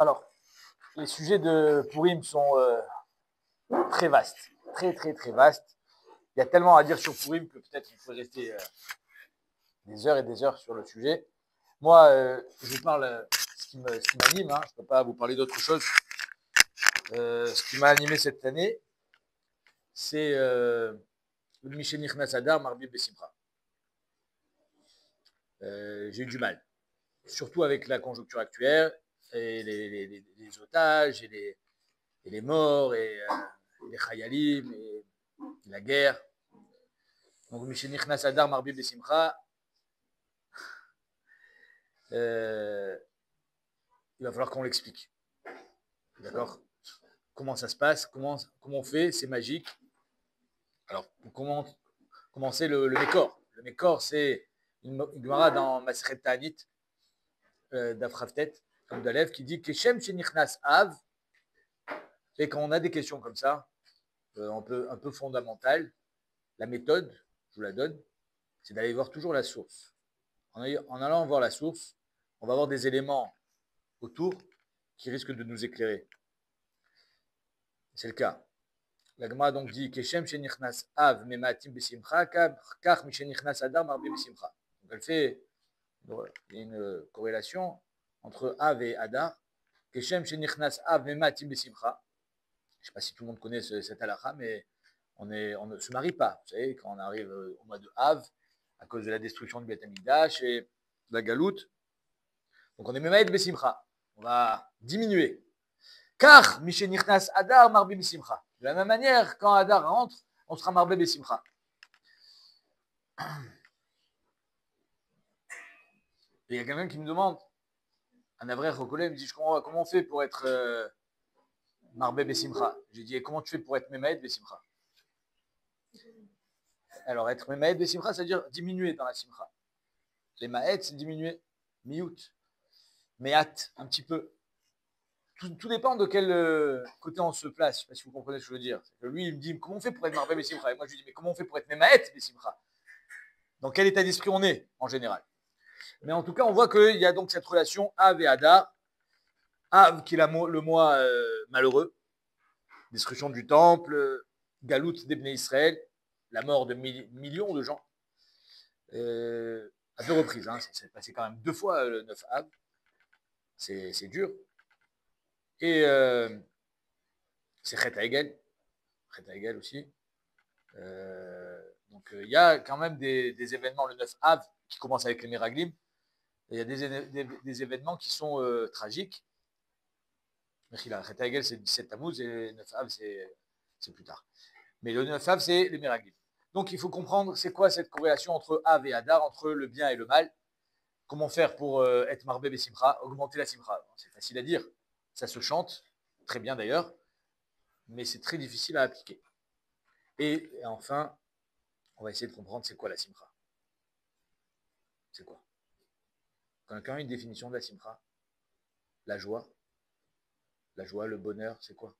Alors, les sujets de Purim sont très vastes, très vastes. Il y a tellement à dire sur Purim que peut-être on pourrait rester des heures et des heures sur le sujet. Moi, je vous parle ce qui m'anime, hein. Je ne peux pas vous parler d'autre chose. Ce qui m'a animé cette année, c'est le Mishenichnas Adar Marbi Besimcha. J'ai eu du mal, surtout avec la conjoncture actuelle, et les otages, et les morts, et les chayalim, et la guerre. Donc, Mishenichnas Adar Marbi Besimcha, il va falloir qu'on l'explique. D'accord? Comment ça se passe? Comment on fait? C'est magique. Alors, pour commencer le Mekor. Le Mekor, c'est une Gemara dans Masechet Ta'anit, d'Afraftet, comme d'Alev, qui dit que Shem Shenichnas Av. Et quand on a des questions comme ça, un peu fondamentales, la méthode, je vous la donne, c'est d'aller voir toujours la source. En allant voir la source, on va avoir des éléments autour qui risquent de nous éclairer. C'est le cas. La Gemara donc dit Keshem shenichnas av mematim besimcha kach mishenichnas adam marbi besimcha. Donc elle fait une corrélation entre av et adar. Keshem shenichnas av mematim besimcha. Je ne sais pas si tout le monde connaît cette halakha, mais on ne se marie pas. Vous savez, quand on arrive au mois de Av, à cause de la destruction du Beth Amikdash et de la galoute, donc on est memaïd besimcha. On va diminuer. Car mishenichnas adar marbi besimcha. De la même manière, quand Adar rentre, on sera marbi besimcha. Et il y a quelqu'un qui me demande, un avrech au collège, il me dit comment on fait pour être marbi besimcha? J'ai dit, et comment tu fais pour être memaïd besimcha? Alors, être memaïd besimcha, c'est-à-dire diminuer dans la simcha. Les maïd, c'est diminuer. Miout. Meat, un petit peu. Tout dépend de quel côté on se place. Je ne sais pas si vous comprenez ce que je veux dire. Lui, il me dit, comment on fait pour être marbi besimcha? Et moi, je lui dis, mais comment on fait pour être memaïd besimcha? Dans quel état d'esprit on est, en général? Mais en tout cas, on voit qu'il y a donc cette relation Av et Adar. Av, qui est le mois malheureux, destruction du temple, galout d'Ebné Israël, la mort de millions de gens, à deux reprises. Hein. Ça s'est passé quand même 2 fois le 9 Av. C'est dur. Et c'est Chet HaEgel. Chet HaEgel aussi. Donc il y a quand même des événements le 9 Av qui commencent avec les Miraglim. Il y a des événements qui sont tragiques. Chet HaEgel, c'est 17 Tammuz et le 9 Av, c'est plus tard. Mais le 9 Av, c'est les Miraglim. Donc il faut comprendre c'est quoi cette corrélation entre Av et Adar, entre le bien et le mal. Comment faire pour être marbé besimcha, augmenter la simcha? C'est facile à dire. Ça se chante, très bien d'ailleurs, mais c'est très difficile à appliquer. Et enfin, on va essayer de comprendre c'est quoi la simcha. C'est quoi? Quelqu'un a une définition de la simcha? La joie, le bonheur, c'est quoi?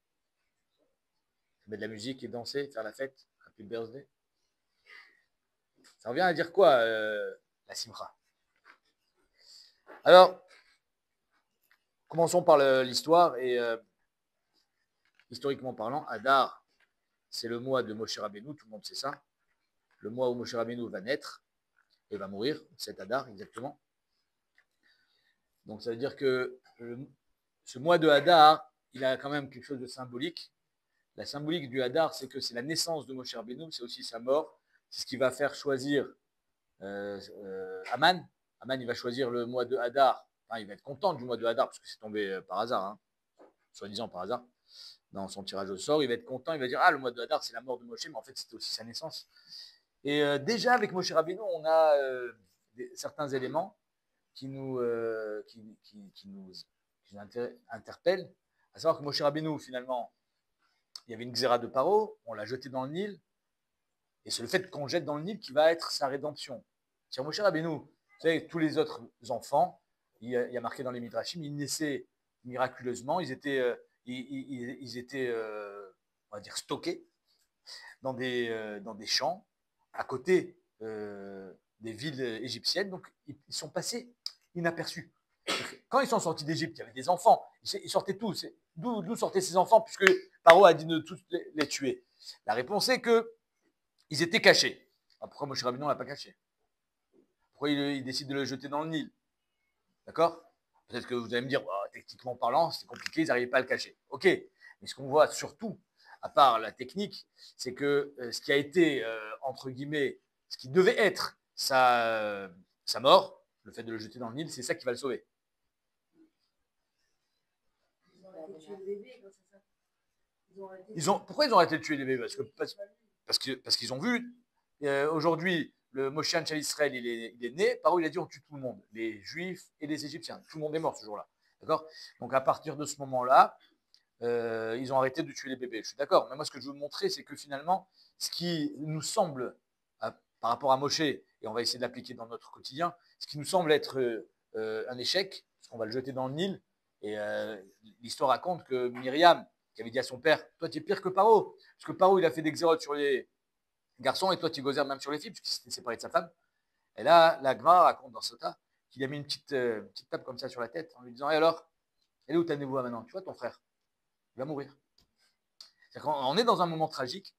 Mettre de la musique et danser, faire la fête, happy birthday. Ça revient à dire quoi la simcha? Alors, commençons par l'histoire et historiquement parlant, Adar, c'est le mois de Moshe Rabbeinu, tout le monde sait ça. Le mois où Moshe Rabbeinu va naître et va mourir, c'est Adar exactement. Donc ça veut dire que ce mois de Adar, il a quand même quelque chose de symbolique. La symbolique du Hadar, c'est que c'est la naissance de Moshe Rabbeinu, c'est aussi sa mort. C'est ce qui va faire choisir Aman. Aman, il va choisir le mois de Hadar. Enfin, il va être content du mois de Hadar, parce que c'est tombé par hasard, hein, soi-disant par hasard, dans son tirage au sort. Il va être content, il va dire, ah, le mois de Hadar, c'est la mort de Moshe, mais en fait, c'était aussi sa naissance. Et déjà, avec Moshe Rabbeinu, on a certains éléments qui nous interpellent, à savoir que Moshe Rabbeinu, finalement, il y avait une xéra de Paro, on l'a jeté dans le Nil, et c'est le fait qu'on jette dans le Nil qui va être sa rédemption. C'est Moshe Rabbeinu, vous savez, tous les autres enfants, il y a marqué dans les Midrashim, ils naissaient miraculeusement, ils étaient on va dire, stockés dans des champs, à côté des villes égyptiennes, donc ils sont passés inaperçus. quand ils sont sortis d'Égypte, il y avait des enfants. Ils sortaient tous. D'où sortaient ces enfants, puisque Paro a dit de tous les tuer? La réponse est qu'ils étaient cachés. Alors pourquoi Moshe Rabbeinu ne l'a pas caché? Pourquoi il décide de le jeter dans le Nil? D'accord? Peut-être que vous allez me dire, bah, techniquement parlant, c'est compliqué, ils n'arrivaient pas à le cacher. Ok, mais ce qu'on voit surtout, à part la technique, c'est que ce qui a été, entre guillemets, ce qui devait être sa mort, le fait de le jeter dans le Nil, c'est ça qui va le sauver. Pourquoi ils ont arrêté de tuer les bébés? Parce qu'ils ont vu, aujourd'hui, le Moshe Shel Israël, il est né, par où il a dit on tue tout le monde, les Juifs et les Égyptiens. Tout le monde est mort ce jour-là. D'accord? Donc à partir de ce moment-là, ils ont arrêté de tuer les bébés. Je suis d'accord, mais moi ce que je veux montrer, c'est que finalement, ce qui nous semble, par rapport à Moshe, et on va essayer de l'appliquer dans notre quotidien, ce qui nous semble être un échec, parce qu'on va le jeter dans le Nil, et l'histoire raconte que Myriam, qui avait dit à son père, toi tu es pire que Paro, parce que Paro il a fait des xérotes sur les garçons, et toi tu gozères même sur les filles, puisqu'il s'était séparé de sa femme. Et là, la Gemara raconte dans Sota qu'il a mis une petite tape comme ça sur la tête, en lui disant, et alors, elle est où ta névoie maintenant? Tu vois ton frère, il va mourir. On est dans un moment tragique,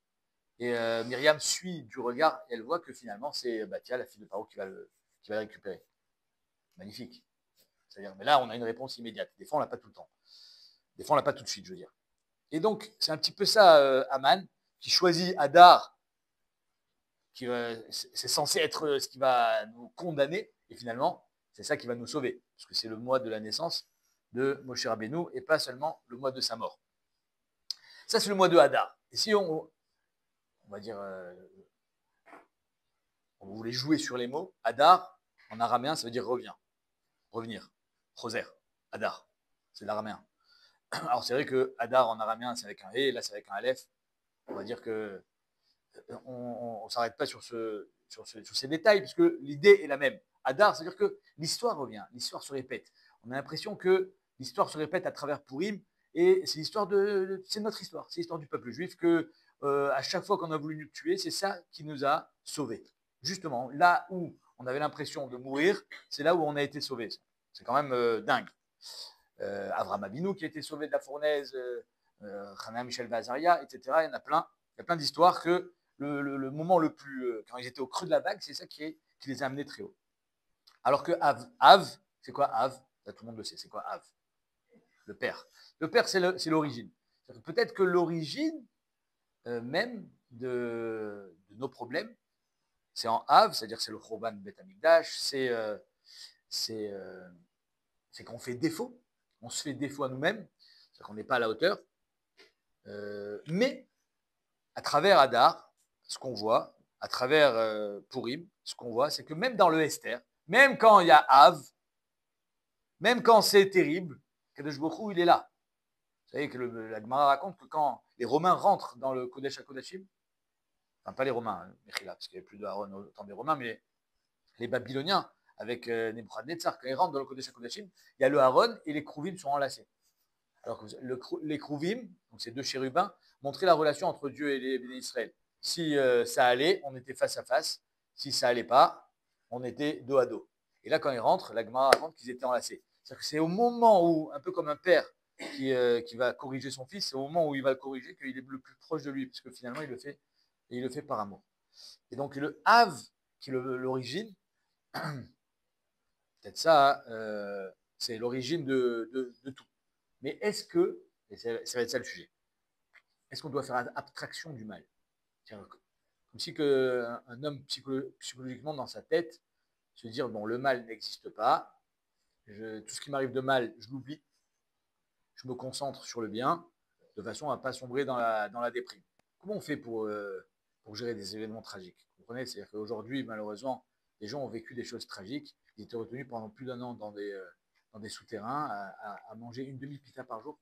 et Myriam suit du regard, et elle voit que finalement, c'est Bathia, la fille de Paro, qui va le récupérer. Magnifique. C'est-à-dire, mais là, on a une réponse immédiate. Des fois, on l'a pas tout le temps. Des fois, on l'a pas tout de suite, je veux dire. Et donc, c'est un petit peu ça, Aman, qui choisit Hadar, c'est censé être ce qui va nous condamner, et finalement, c'est ça qui va nous sauver, parce que c'est le mois de la naissance de Moshe Rabbeinu, et pas seulement le mois de sa mort. Ça, c'est le mois de Hadar. Et si on va dire, on voulait jouer sur les mots, Hadar, en araméen, ça veut dire revient, revenir, Choser, Hadar, c'est l'araméen. Alors c'est vrai que Hadar en araméen, c'est avec un E, là c'est avec un Aleph. On va dire que on ne s'arrête pas sur ces détails, puisque l'idée est la même. Hadar, c'est-à-dire que l'histoire revient, l'histoire se répète. On a l'impression que l'histoire se répète à travers Purim, et c'est l'histoire c'est notre histoire, c'est l'histoire du peuple juif, que à chaque fois qu'on a voulu nous tuer, c'est ça qui nous a sauvés. Justement, là où on avait l'impression de mourir, c'est là où on a été sauvés. C'est quand même dingue. Avram Avinu qui a été sauvé de la fournaise, Hana Michel Vazaria, etc. Il y en a plein. Il y a plein d'histoires que le moment le plus, quand ils étaient au creux de la vague, c'est ça qui les a amenés très haut. Alors que Av, c'est quoi Av? Là, tout le monde le sait, c'est quoi Av? Le père. Le père, c'est l'origine. Peut-être que l'origine même de nos problèmes, c'est en Av, c'est-à-dire c'est le Choban Bet Amikdash, c'est qu'on fait défaut, on se fait défaut à nous-mêmes, c'est-à-dire qu'on n'est pas à la hauteur. Mais à travers Hadar, ce qu'on voit, à travers Purim, ce qu'on voit, c'est que même dans le Esther, même quand il y a Av, même quand c'est terrible, Kadosh Baruch Hu, il est là. Vous savez que la Gemara raconte que quand les Romains rentrent dans le Kodesh HaKodashim, enfin pas les Romains, Mechila, parce qu'il n'y avait plus de Aaron au temps des Romains, mais les Babyloniens, avec Nebuchadnezzar, quand ils rentrent dans le Kodesh HaKodashim, il y a le Aaron et les Kruvim sont enlacés. Alors que les Kruvim, donc ces deux chérubins, montraient la relation entre Dieu et les bénis d'Israël. Si ça allait, on était face à face. Si ça allait pas, on était dos à dos. Et là, quand ils rentrent, la Gemara raconte qu'ils étaient enlacés. C'est-à-dire que c'est au moment où, un peu comme un père qui va corriger son fils, c'est au moment où il va le corriger qu'il est le plus proche de lui, parce que finalement, il le fait par amour. Et donc, le Hav, qui est l'origine, peut-être ça, c'est l'origine de tout. Mais est-ce que, et ça va être ça le sujet, est-ce qu'on doit faire abstraction du mal? Comme si un homme psychologiquement dans sa tête se dire, bon, le mal n'existe pas, tout ce qui m'arrive de mal, je l'oublie, je me concentre sur le bien, de façon à ne pas sombrer dans la déprime. Comment on fait pour gérer des événements tragiques? Vous comprenez? C'est-à-dire qu'aujourd'hui, malheureusement, les gens ont vécu des choses tragiques, ils étaient retenus pendant plus d'un an dans des souterrains à manger une demi-pita par jour.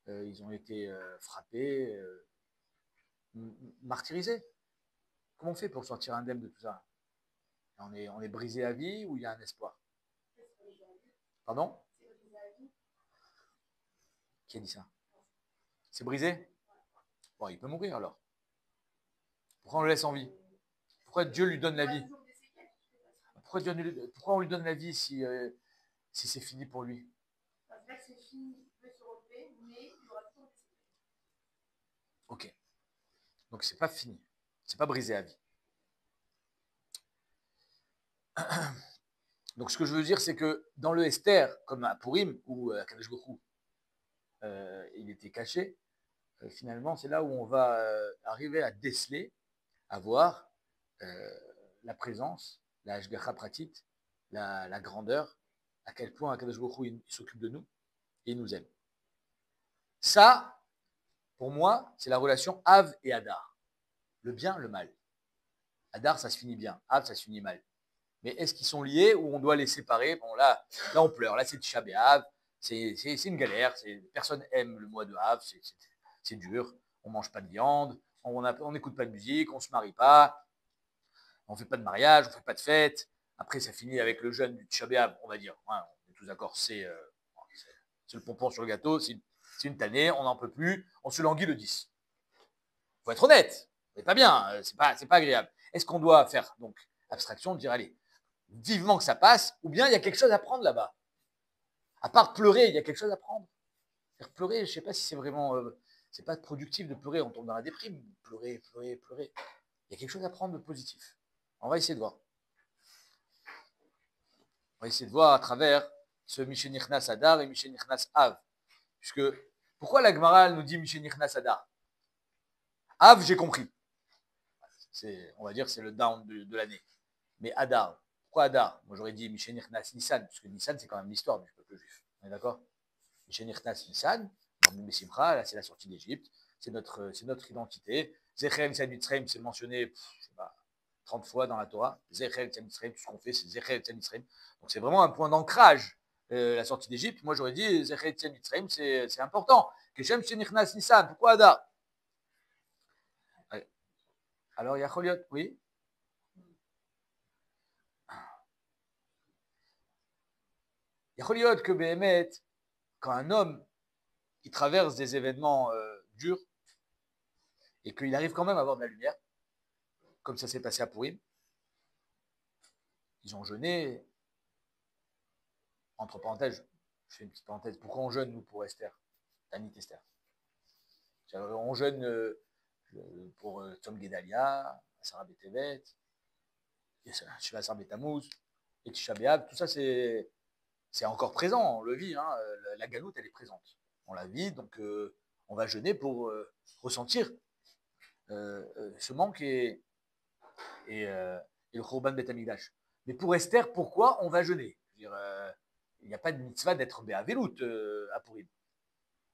Ils ont été frappés, martyrisés. Comment on fait pour sortir indemne de tout ça? On est brisé à vie ou il y a un espoir? Pardon? Qui a dit ça? C'est brisé? Bon, il peut mourir alors. Pourquoi on le laisse en vie? Pourquoi Dieu lui donne la vie? Pourquoi on lui donne la vie si si c'est fini pour lui? C'est-à-dire que c'est fini, il peut se relever, mais il aura toujours des séquelles. Ok. Donc c'est pas fini. C'est pas brisé à vie. Donc ce que je veux dire, c'est que dans le Esther, comme à Purim, où Kadosh Baruch Hu, il était caché, finalement, c'est là où on va arriver à déceler, à voir la présence, la Hashgacha Pratit, la grandeur, à quel point Kadosh Baruch Hu, il s'occupe de nous et il nous aime. Ça, pour moi, c'est la relation Av et Hadar. Le bien, le mal. Hadar, ça se finit bien. Av, ça se finit mal. Mais est-ce qu'ils sont liés ou on doit les séparer? Bon, là on pleure. Là, c'est Tisha B'Av. C'est une galère. Personne aime le mois de Av. C'est dur. On mange pas de viande. On n'écoute pas de musique. On se marie pas. On fait pas de mariage. On fait pas de fête. Après, ça finit avec le jeûne du Tisha B'Av, on va dire. Ouais, on est tous d'accord. C'est le pompon sur le gâteau. C'est une tannée. On n'en peut plus. On se languit le 10. Faut être honnête. C'est pas bien. C'est pas agréable. Est-ce qu'on doit faire donc abstraction de dire allez, vivement que ça passe, ou bien il y a quelque chose à prendre là-bas. À part pleurer, il y a quelque chose à prendre. Pleurer, je ne sais pas si c'est vraiment, c'est pas productif de pleurer, on tombe dans la déprime. Pleurer. Il y a quelque chose à prendre de positif. On va essayer de voir. On va essayer de voir à travers ce Mishenichnas Adar et Mishenichnas Av. Puisque, pourquoi la Gemara nous dit Mishenichnas Adar? Av, j'ai compris. On va dire c'est le down de l'année. Mais Adar, pourquoi Adar? Moi j'aurais dit Mishenichnas Nissan, parce que Nissan c'est quand même l'histoire du peuple juif. On est d'accord? Mishenichnas Nissan, là c'est la sortie d'Égypte, c'est notre identité. Zechel Tzad Mitzrayim, c'est mentionné, je sais pas, 30 fois dans la Torah. Zechel Tzad Mitzrayim, tout ce qu'on fait, c'est Zechel Tzad Mitzrayim. Donc c'est vraiment un point d'ancrage, la sortie d'Égypte. Moi j'aurais dit Zechel Tzad Mitzrayim, c'est important. Keshem Mishenichnas Nissan, pourquoi Adar? Alors, Yacholiot, oui. Yacholiot que Béhémet, quand un homme il traverse des événements durs et qu'il arrive quand même à avoir de la lumière, comme ça s'est passé à Purim, ils ont jeûné, entre parenthèses, je fais une petite parenthèse, pourquoi on jeûne nous pour Esther, Tanit Esther? On jeûne pour Tom Gedalia, Sarah Betevet, Shiva Sar Betamouz, et Tisha B'Av, tout ça c'est encore présent, on le vit, hein, la galoute elle est présente, on la vit, donc on va jeûner pour ressentir ce manque et le Khurban Bet Hamikdash. Mais pour Esther, pourquoi on va jeûner? Il n'y a pas de mitzvah d'être béavélout à Purim.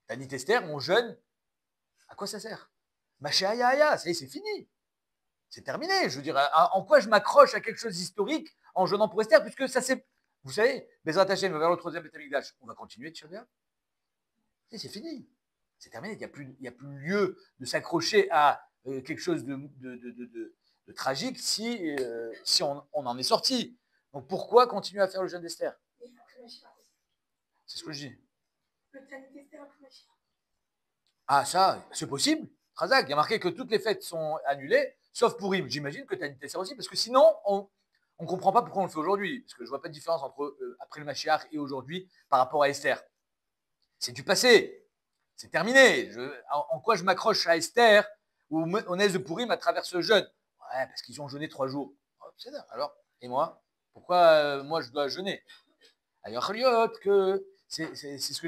Tanit Esther, on jeûne, à quoi ça sert? Machéaïa, ça y est, c'est fini. C'est terminé. Je veux dire, en quoi je m'accroche à quelque chose d'historique en jeûnant pour Esther, puisque ça c'est, vous savez, Bezrat Hashem vers le troisième Bet Hamikdash, on va continuer de surveiller. C'est fini. C'est terminé. Il n'y a plus lieu de s'accrocher à quelque chose de tragique si on en est sorti. Donc pourquoi continuer à faire le jeûne d'Esther? C'est ce que je dis. Ah ça, c'est possible. Razak, il y a marqué que toutes les fêtes sont annulées, sauf Purim. J'imagine que Tanit Esther aussi, parce que sinon, on ne comprend pas pourquoi on le fait aujourd'hui. Parce que je ne vois pas de différence entre après le Mashiach et aujourd'hui par rapport à Esther. C'est du passé. C'est terminé. En quoi je m'accroche à Esther ou au Nez de Purim à travers ce jeûne? Ouais, parce qu'ils ont jeûné 3 jours. Oh, c'est ça. Alors, et moi? Pourquoi moi je dois jeûner? Alors, que c'est ce que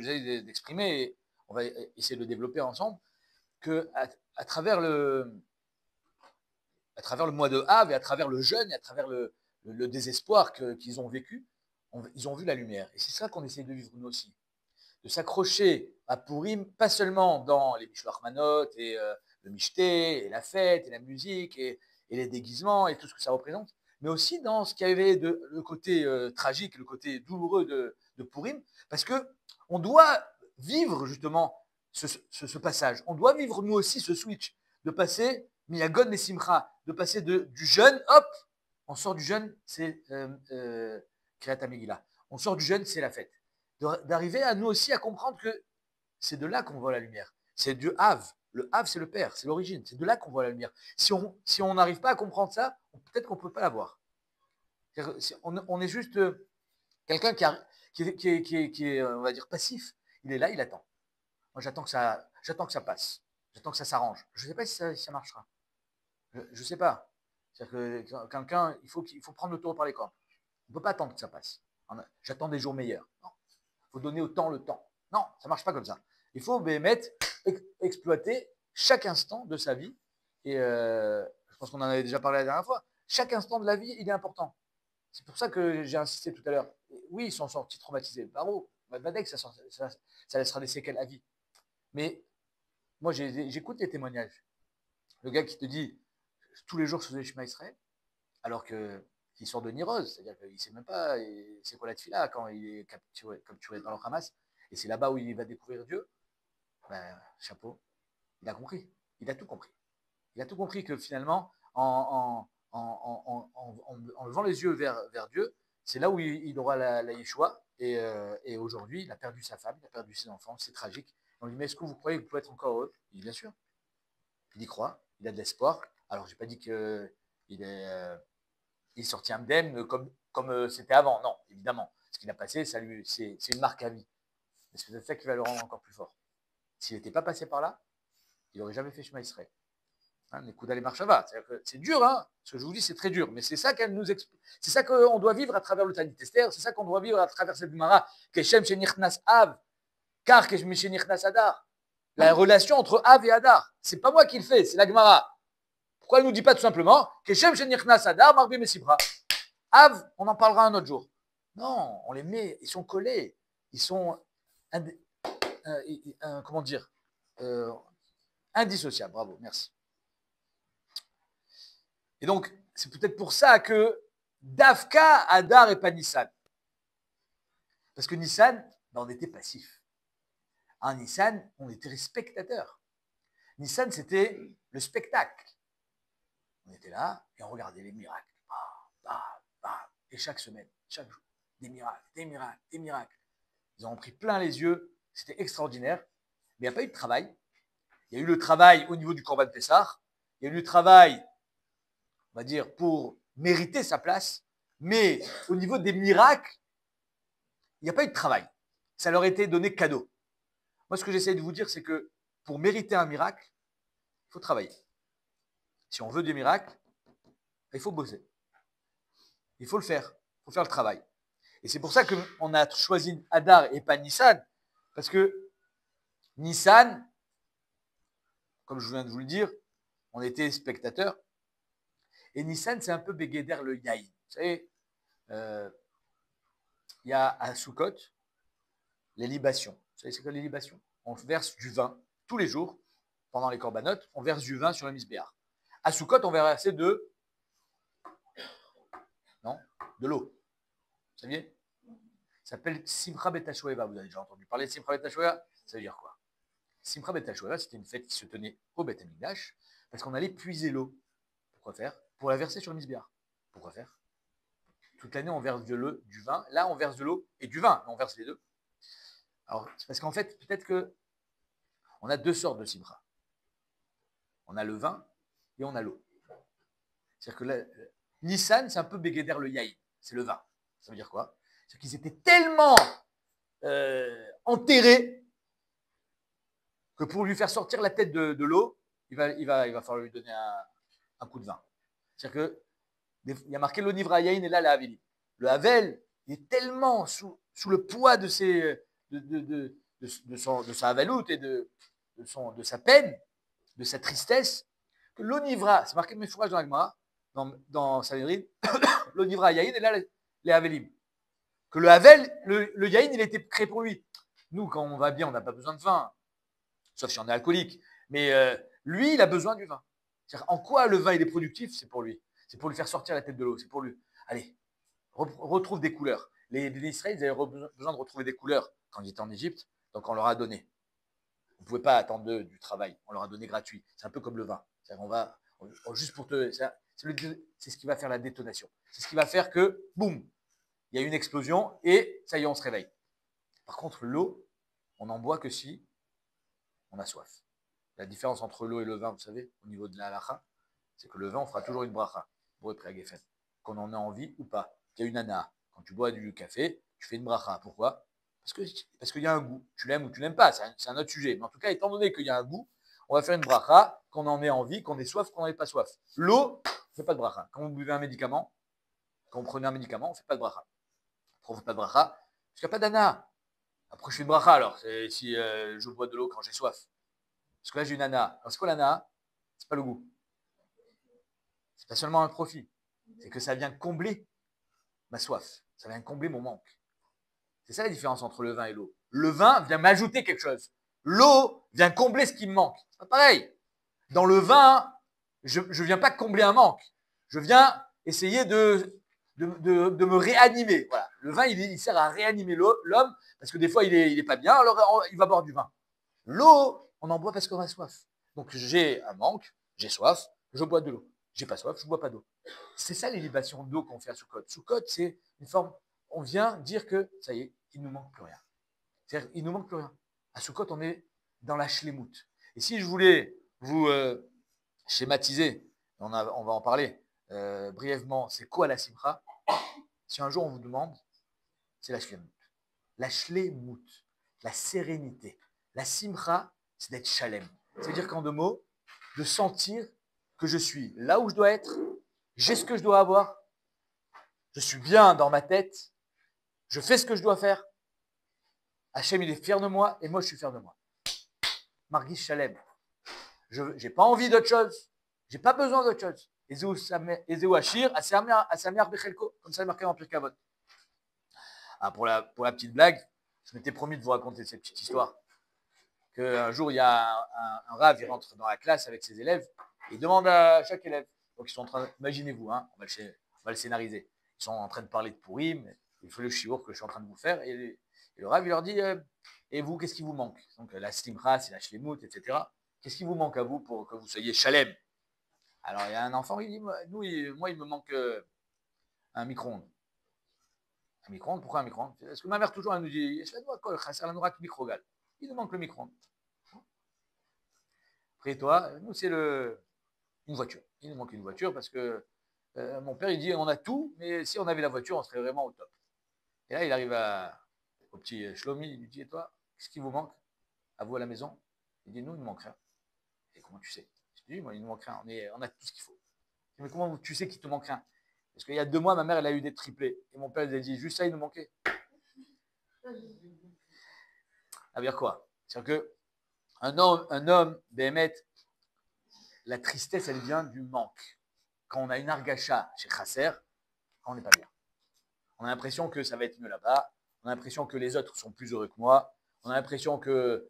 j'essaie d'exprimer et on va essayer de le développer ensemble, que à travers le mois de Av et à travers le jeûne et à travers le désespoir qu'ils ont vécu, ils ont vu la lumière. Et c'est ça qu'on essaie de vivre nous aussi. De s'accrocher à Purim, pas seulement dans les Mishloach Manot et le Mishté, et la fête, et la musique, et les déguisements, et tout ce que ça représente, mais aussi dans ce qui avait le côté tragique, le côté douloureux de Purim, parce que on doit vivre justement ce passage. On doit vivre nous aussi ce switch, de passer Miyagon et Simcha, de passer du jeûne, hop, on sort du jeûne, c'est Kriyat Megillah. On sort du jeûne, c'est la fête. D'arriver à nous aussi à comprendre que c'est de là qu'on voit la lumière. C'est du Hav. Le Hav, c'est le Père, c'est l'origine. C'est de là qu'on voit la lumière. Si on n'arrive pas à comprendre ça, peut-être qu'on ne peut pas la voir. On est juste Quelqu'un qui est, on va dire, passif, il est là, il attend. Moi, j'attends que ça passe. J'attends que ça s'arrange. Je ne sais pas si ça marchera. Je ne sais pas. C'est-à-dire que quelqu'un, il faut prendre le taureau par les cornes. On ne peut pas attendre que ça passe. J'attends des jours meilleurs. Non. Il faut donner au temps le temps. Non, ça ne marche pas comme ça. Il faut exploiter chaque instant de sa vie. Et je pense qu'on en avait déjà parlé la dernière fois. Chaque instant de la vie, il est important. C'est pour ça que j'ai insisté tout à l'heure. Oui, ils sont sortis traumatisés. Bravo. Vadek, ça laissera des séquelles à vie. Mais moi, j'écoute les témoignages. Le gars qui te dit tous les jours je faisais le chemin Israël, alors qu'il sort de Niroz, c'est-à-dire qu'il ne sait même pas c'est quoi la tefila quand il est capturé par le Hamas, et c'est là-bas où il va découvrir Dieu. Ben, chapeau, il a compris, il a tout compris. Il a tout compris que finalement, en levant les yeux vers Dieu, c'est là où il aura la Yeshua. Et aujourd'hui, il a perdu sa femme, il a perdu ses enfants, c'est tragique. On lui dit, mais est-ce que vous croyez que vous pouvez être encore heureux? Il dit, bien sûr. Il y croit, il a de l'espoir. Alors, je n'ai pas dit qu'il est sorti indemne comme c'était avant. Non, évidemment. Ce qu'il a passé, c'est une marque à vie. Mais c'est peut-être ça qui va le rendre encore plus fort. S'il n'était pas passé par là, il n'aurait jamais fait Shema Israël. Les coups d'aller marchava. C'est dur, hein. Ce que je vous dis, c'est très dur. Mais c'est ça qu'elle nous explique. C'est ça qu'on doit vivre à travers le Tanit Esther. C'est ça qu'on doit vivre à travers cette Gemara. Keshem shenichnas Av, car Keshem shenichnas Adar. La relation entre Av et Adar. C'est pas moi qui le fais, c'est la Gemara. Pourquoi elle ne nous dit pas tout simplement Keshem shenichnas Adar, Marbi Mesibra. Av, on en parlera un autre jour. Non, on les met, ils sont collés. Ils sont, comment dire, indissociables. Bravo, merci. Et donc, c'est peut-être pour ça que Dafka, Adar et pas Nissan. Parce que Nissan, ben, on était passif. En Nissan, on était spectateur. Nissan, c'était le spectacle. On était là et on regardait les miracles. Et chaque semaine, chaque jour, des miracles, des miracles, des miracles. Ils en ont pris plein les yeux. C'était extraordinaire. Mais il n'y a pas eu de travail. Il y a eu le travail au niveau du Corban Pessah. Il y a eu le travail, on va dire, pour mériter sa place. Mais au niveau des miracles, il n'y a pas eu de travail. Ça leur a été donné cadeau. Moi, ce que j'essaie de vous dire, c'est que pour mériter un miracle, il faut travailler. Si on veut des miracles, il faut bosser. Il faut le faire. Il faut faire le travail. Et c'est pour ça qu'on a choisi Adar et pas Nissan. Parce que Nissan, comme je viens de vous le dire, on était spectateurs. Et Nissan, c'est un peu Béguéder le Yaï. Vous savez, il y a à Soukot les libations. Vous savez, c'est quoi les libations? On verse du vin tous les jours, pendant les corbanotes, on verse du vin sur le misbéar. À Soukot, on va verser de l'eau. Vous saviez? Ça s'appelle Simcha Betashoeva. Vous avez déjà entendu parler de Simcha Betashoeva? Ça veut dire quoi? Simcha Betashoeva, c'était une fête qui se tenait au Beth Amikdash parce qu'on allait puiser l'eau. Pourquoi faire? Pour la verser sur le misbéar. Pourquoi faire? Toute l'année, on verse de l'eau, du vin. Là, on verse de l'eau et du vin. On verse les deux. Alors, c'est parce qu'en fait, peut-être que on a deux sortes de simcha. On a le vin et on a l'eau. C'est-à-dire que là, Nissan, c'est un peu Béguéder le Yaï. C'est le vin. Ça veut dire quoi? C'est qu'ils étaient tellement enterrés que pour lui faire sortir la tête de l'eau, il va falloir lui donner un coup de vin. C'est-à-dire qu'il y a marqué l'onivra yaïn et là la haveli. Le havel, il est tellement sous le poids de sa havaloute et de sa peine, de sa tristesse, que l'onivra, c'est marqué mes fourrages dans la Gemara, dans Sanhedrin, l'onivra yaïn et là les havelim. Que le havel, le yaïn, il a été créé pour lui. Nous, quand on va bien, on n'a pas besoin de vin, sauf si on est alcoolique. Mais lui, il a besoin du vin. C'est-à-dire, en quoi le vin il est productif? C'est pour lui. C'est pour lui faire sortir la tête de l'eau. C'est pour lui. Allez, retrouve des couleurs. Les Israéliens, ils avaient besoin de retrouver des couleurs quand ils étaient en Égypte. Donc, on leur a donné. On ne pouvait pas attendre du travail. On leur a donné gratuit. C'est un peu comme le vin. Juste pour te. C'est ce qui va faire la détonation. C'est ce qui va faire que, boum, il y a une explosion et ça y est, on se réveille. Par contre, l'eau, on n'en boit que si on a soif. La différence entre l'eau et le vin, vous savez, au niveau de la halacha, c'est que le vin, on fera toujours une bracha, qu'on en ait envie ou pas. Il y a une ana. Quand tu bois du café, tu fais une bracha. Pourquoi? Parce qu'il y a un goût. Tu l'aimes ou tu l'aimes pas, c'est un autre sujet. Mais en tout cas, étant donné qu'il y a un goût, on va faire une bracha, qu'on en ait envie, qu'on ait soif, qu'on n'en ait pas soif. L'eau, on ne fait pas de bracha. Quand vous buvez un médicament, quand vous prenez un médicament, on ne fait pas de bracha. Pourquoi on ne fait pas de bracha? Parce qu'il n'y a pas d'ana. Après, je fais une bracha alors, si je bois de l'eau quand j'ai soif. Parce que là, j'ai une ana. Alors, c'est quoi l'ana? C'est pas le goût. C'est pas seulement un profit. C'est que ça vient combler ma soif. Ça vient combler mon manque. C'est ça la différence entre le vin et l'eau. Le vin vient m'ajouter quelque chose. L'eau vient combler ce qui me manque. C'est pas pareil. Dans le vin, je ne viens pas combler un manque. Je viens essayer de me réanimer. Voilà. Le vin, il sert à réanimer l'homme parce que des fois, il est pas bien, alors il va boire du vin. L'eau, on en boit parce qu'on a soif. Donc j'ai un manque, j'ai soif, je bois de l'eau. J'ai pas soif, je bois pas d'eau. C'est ça les libations d'eau qu'on fait à Sukkot. Sukkot, c'est une forme, on vient dire que ça y est, il nous manque plus rien. C'est-à-dire, il nous manque plus rien. À Sukkot, on est dans la shlemout. Et si je voulais vous schématiser, on va en parler brièvement, c'est quoi la simcha? Si un jour on vous demande, c'est la shlemout. La shlemout, la sérénité. La simcha, c'est d'être shalem. C'est-à-dire qu'en deux mots, de sentir que je suis là où je dois être, j'ai ce que je dois avoir, je suis bien dans ma tête, je fais ce que je dois faire. Hachem, il est fier de moi et moi, je suis fier de moi. Margis Shalem. Je n'ai pas envie d'autre chose. Je n'ai pas besoin d'autre chose. Ezeu Hachir, Asamir Bechelko, comme ça, il est marqué en Pirkei Avot. Ah, pour la petite blague, je m'étais promis de vous raconter cette petite histoire. Qu'un jour, il y a un rav, il rentre dans la classe avec ses élèves et il demande à chaque élève. Donc, ils sont en train, imaginez-vous, hein, on va le scénariser. Ils sont en train de parler de Pourim, il faut le shiur que je suis en train de vous faire. Et le rav, il leur dit et vous, qu'est-ce qui vous manque? Donc, la simcha, c'est la shlemut, etc. Qu'est-ce qui vous manque à vous pour que vous soyez shalem? Alors, il y a un enfant, il dit moi, il me manque un micro-ondes. Un micro-ondes, pourquoi un micro-ondes? Parce que ma mère, toujours, elle nous dit il nous manque le micro-ondes. Après, toi, nous, c'est une voiture. Il nous manque une voiture parce que mon père, il dit on a tout, mais si on avait la voiture, on serait vraiment au top. Et là, il arrive au petit Shlomi, il lui dit et toi, qu'est-ce qui vous manque à vous à la maison? Il dit nous, il ne manque rien. Et comment tu sais? Je dis moi, il nous manque rien, on a tout ce qu'il faut. Mais comment tu sais qu'il te manque rien? Parce qu'il y a 2 mois, ma mère, elle a eu des triplés. Et mon père, il a dit juste ça, il nous manquait. Ça veut dire quoi? C'est-à-dire qu'un homme, Béhémet, la tristesse, elle vient du manque. Quand on a une argacha chez Chasser, on n'est pas bien. On a l'impression que ça va être mieux là-bas. On a l'impression que les autres sont plus heureux que moi. On a l'impression que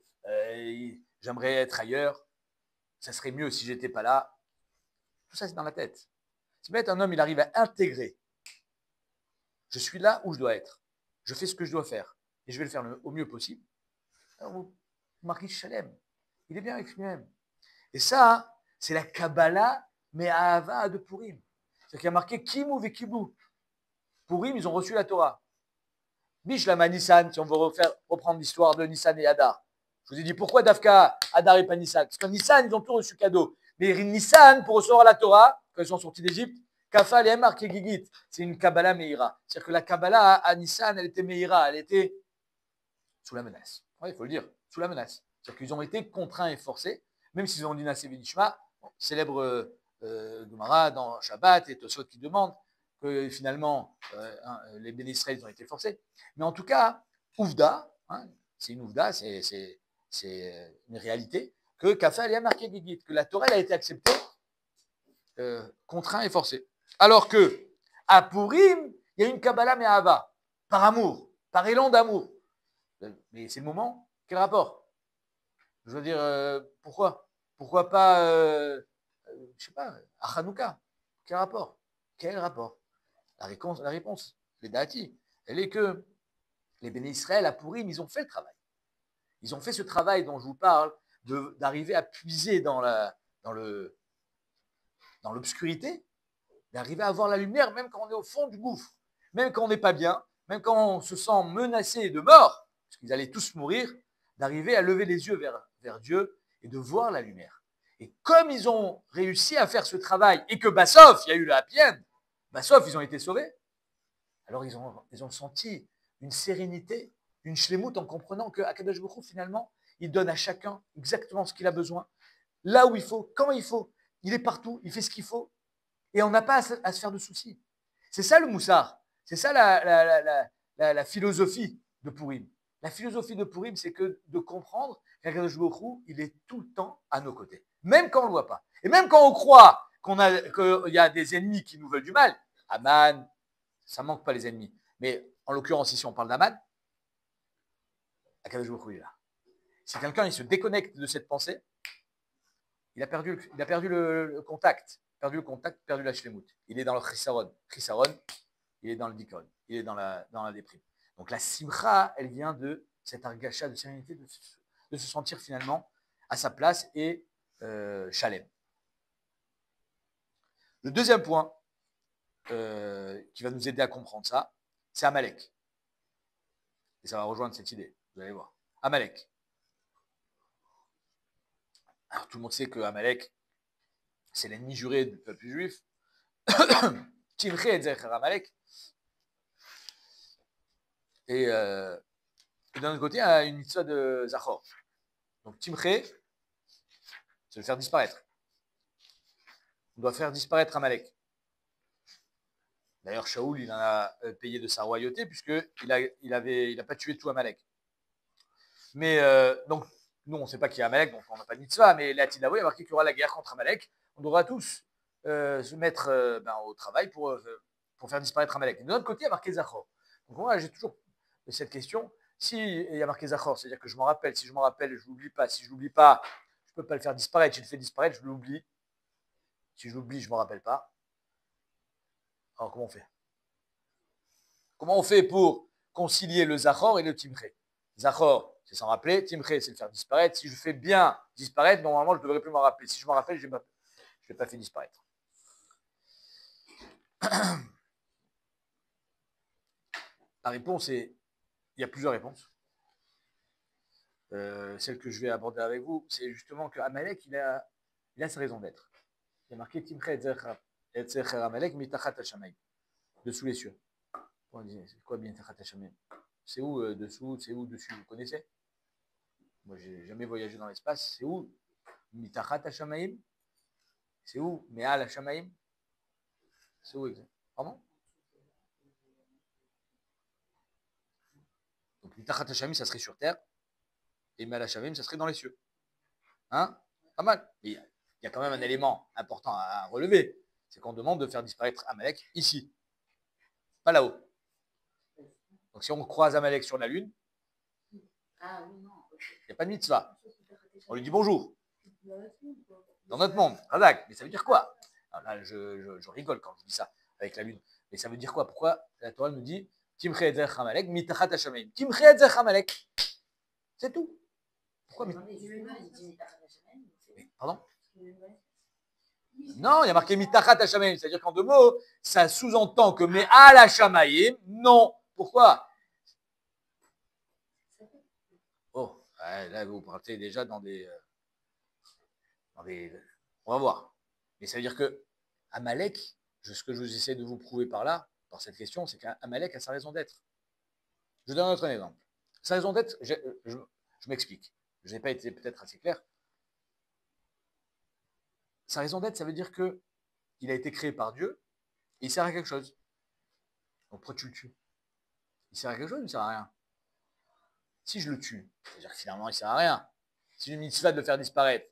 j'aimerais être ailleurs. Ça serait mieux si j'étais pas là. Tout ça, c'est dans la tête. Si bête, un homme, il arrive à intégrer. Je suis là où je dois être. Je fais ce que je dois faire. Et je vais le faire au mieux possible. Alors, vous marquez Shalem. Il est bien avec lui-même. Et ça, c'est la Kabbalah, mais à Ava de Purim. C'est-à-dire qu'il y a marqué Kimou ve Kibou. Purim, ils ont reçu la Torah. Bishlama Nissan, si on veut reprendre l'histoire de Nissan et Hadar. Je vous ai dit pourquoi Dafka, Hadar et pas Nissan? Parce que Nissan, ils ont tout reçu cadeau. Mais Nissan, pour recevoir la Torah, quand ils sont sortis d'Égypte, Kafal et marqué Gigit. C'est une Kabbalah Meira. C'est-à-dire que la Kabbalah à Nissan, elle était Meira, elle était sous la menace. Oui, il faut le dire, sous la menace. C'est-à-dire qu'ils ont été contraints et forcés, même s'ils ont dit Nassé Benishma, célèbre Gemara dans Shabbat et Tosot qui demande que finalement les Béné Israël ont été forcés. Mais en tout cas, Ouvda, c'est une Ouvda, c'est une réalité, que Kafal a marqué Gigit, que la Torah a été acceptée, contraint et forcé. Alors que à Purim, il y a une Kabbalah Me'ava, par amour, par élan d'amour. Mais c'est le moment, quel rapport? Je veux dire, pourquoi? Pourquoi pas, je sais pas, à Hanouka? Quel rapport? Quel rapport? La réponse, les Dati, elle est que les Béné Israël à Purim, ils ont fait le travail. Ils ont fait ce travail dont je vous parle, d'arriver à puiser dans l'obscurité, d'arriver à voir la lumière, même quand on est au fond du gouffre, même quand on n'est pas bien, même quand on se sent menacé de mort, parce qu'ils allaient tous mourir, d'arriver à lever les yeux vers Dieu et de voir la lumière. Et comme ils ont réussi à faire ce travail et que Bassof, il y a eu le happy end, Bassof, ils ont été sauvés, alors ils ont senti une sérénité, une shlemut en comprenant que Akadosh Baruch Hu, finalement, il donne à chacun exactement ce qu'il a besoin, là où il faut, quand il faut. Il est partout, il fait ce qu'il faut, et on n'a pas à se faire de soucis. C'est ça le moussard, c'est ça la philosophie de Purim. La philosophie de Purim, c'est que de comprendre qu'Akadosh Baruch Hu, il est tout le temps à nos côtés, même quand on ne le voit pas. Et même quand on croit qu'il y a des ennemis qui nous veulent du mal, Aman, ça manque pas les ennemis. Mais en l'occurrence, ici, on parle d'Aman, Akadosh Baruch Hu est là. Si quelqu'un il se déconnecte de cette pensée, il a perdu le contact, perdu la shlemut. Il est dans le chisaron. Chisaron, il est dans le dikon, il est dans la déprime. Donc la simcha, elle vient de cet argacha de sérénité, de se sentir finalement à sa place et shalem. Le deuxième point qui va nous aider à comprendre ça, c'est Amalek. Et ça va rejoindre cette idée, vous allez voir. Amalek. Alors tout le monde sait que Amalek, c'est l'ennemi juré du peuple juif. Timche et Zecher Amalek. Et d'un autre côté, il y a une mitzvah de Zachor. Donc Timche, c'est le faire disparaître. On doit faire disparaître Amalek. D'ailleurs, Shaoul, il en a payé de sa royauté, puisqu'il n'a pas tué tout Amalek. Mais donc, nous, on ne sait pas qui est Amalek, donc on n'a pas de mitzvah, mais la Tidawo, il y a marqué qu'il y aura la guerre contre Amalek. On devra tous se mettre au travail pour faire disparaître Amalek. De l'autre côté, il y a marqué Zachor. Donc moi, j'ai toujours cette question. Si il y a marqué Zachor, c'est-à-dire que je m'en rappelle. Si je m'en rappelle, je ne l'oublie pas. Si je ne l'oublie pas, je ne peux pas le faire disparaître. Si je le fais disparaître, je l'oublie. Si je l'oublie, je ne m'en rappelle pas. Alors, comment on fait? Comment on fait pour concilier le Zachor et le Timche? Zachor, c'est s'en rappeler. Timche, c'est le faire disparaître. Si je fais bien disparaître, normalement, je ne devrais plus m'en rappeler. Si je m'en rappelle, je ne l'ai pas fait disparaître. La réponse est, il y a plusieurs réponses. Celle que je vais aborder avec vous, c'est justement que Amalek, il a sa raison d'être. Il y a marqué Timche et Zecher Amalek mitachat hashamayim, dessous les cieux. C'est quoi bien mitachat hashamayim? C'est où dessous? C'est où dessus? Vous connaissez? Moi, j'ai jamais voyagé dans l'espace. C'est où mitachat hashamayim? C'est où me'al hashamayim? C'est où exactement? Pardon? Donc mitachat hashamayim, ça serait sur terre, et me'al hashamayim, ça serait dans les cieux. Hein? Pas mal. Mais il y a quand même un élément important à relever. C'est qu'on demande de faire disparaître Amalek ici, pas là-haut. Donc si on croise Amalek sur la lune, il n'y a pas de mitzvah. On lui dit bonjour. Dans notre monde, Razak. Mais ça veut dire quoi? Alors là, je rigole quand je dis ça avec la lune. Mais ça veut dire quoi? Pourquoi la Torah nous dit Timche et Zech Amalek, mitachat hashamayim? Timche et Zech Amalek. C'est tout. Pourquoi pardon? Non, il y a marqué mitachat hashamayim, c'est-à-dire qu'en deux mots, ça sous-entend que me'al hashamayim, non. Pourquoi? Oh, là vous partez déjà dans des, on va voir. Mais ça veut dire que Amalek, ce que je vous essaie de vous prouver par là, par cette question, c'est qu'Amalek a sa raison d'être. Je donne un autre exemple. Sa raison d'être, je m'explique. Je n'ai pas été peut-être assez clair. Sa raison d'être, ça veut dire que il a été créé par Dieu et il sert à quelque chose. Donc pourquoi tu le tues? Il sert à quelque chose ou il ne sert à rien? Si je le tue, c'est-à-dire que finalement il ne sert à rien. Si je mitzvah de le faire disparaître,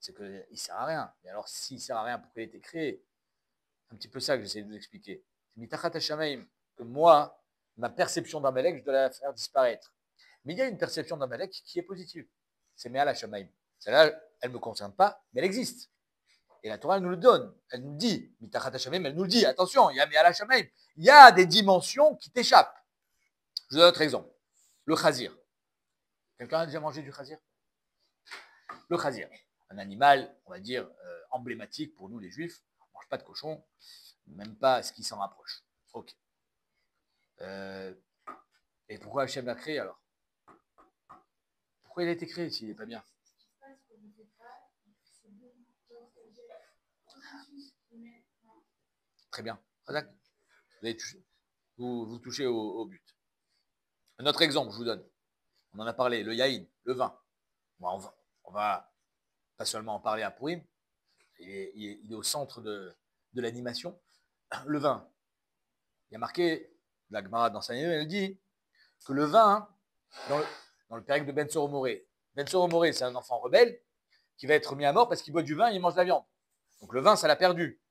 c'est qu'il ne sert à rien. Mais alors s'il ne sert à rien, pourquoi il a été créé? C'est un petit peu ça que j'essaie de vous expliquer. C'est mitachat hashamayim, que moi, ma perception d'Amalek, je dois la faire disparaître. Mais il y a une perception d'Amalek qui est positive. C'est me'al hashamayim. Celle-là, elle ne me concerne pas, mais elle existe. Et la Torah, elle nous le donne. Elle nous dit, mitachat hashamayim, elle nous le dit, attention, il y a me'al hashamayim. Il y a des dimensions qui t'échappent. Je vous donne un autre exemple. Le khazir. Quelqu'un a déjà mangé du khazir? Le khazir, un animal, on va dire, emblématique pour nous les juifs. On ne mange pas de cochon, même pas ce qui s'en rapproche. Ok. Et pourquoi Hachem l'a créé alors? Pourquoi il a été créé s'il n'est pas bien? Très bien. Vous vous touchez au but. Un autre exemple, je vous donne. On en a parlé, le yaïn, le vin. On va pas seulement en parler à Purim, il est au centre de l'animation. Le vin, il y a marqué, la Gemara dans sa elle dit que le vin, dans le périple de Ben Soromoré, Ben Soromoré, c'est un enfant rebelle qui va être mis à mort parce qu'il boit du vin et il mange de la viande. Donc le vin, ça l'a perdu.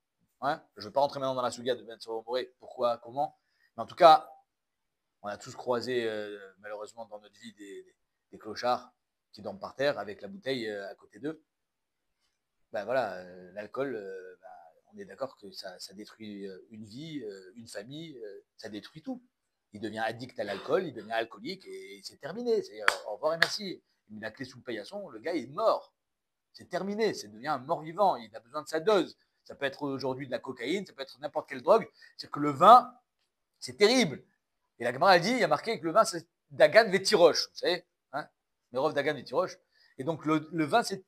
Hein, je ne vais pas rentrer maintenant dans la souga de Ben Soromoré, pourquoi, comment. Mais en tout cas, on a tous croisé, malheureusement, dans notre vie, des clochards qui dorment par terre avec la bouteille à côté d'eux. Ben voilà, l'alcool, on est d'accord que ça détruit une vie, une famille, ça détruit tout. Il devient addict à l'alcool, il devient alcoolique et c'est terminé. C'est au revoir et merci. Il met la clé sous le paillasson, le gars est mort. C'est terminé, ça devient un mort-vivant. Il a besoin de sa dose. Ça peut être aujourd'hui de la cocaïne, ça peut être n'importe quelle drogue. C'est-à-dire que le vin, c'est terrible. Et la Gemara a dit, il y a marqué que le vin, c'est Dagan Vetirosh. Vous savez, hein, Merov Dagan Vetirosh. Et donc le vin, c'est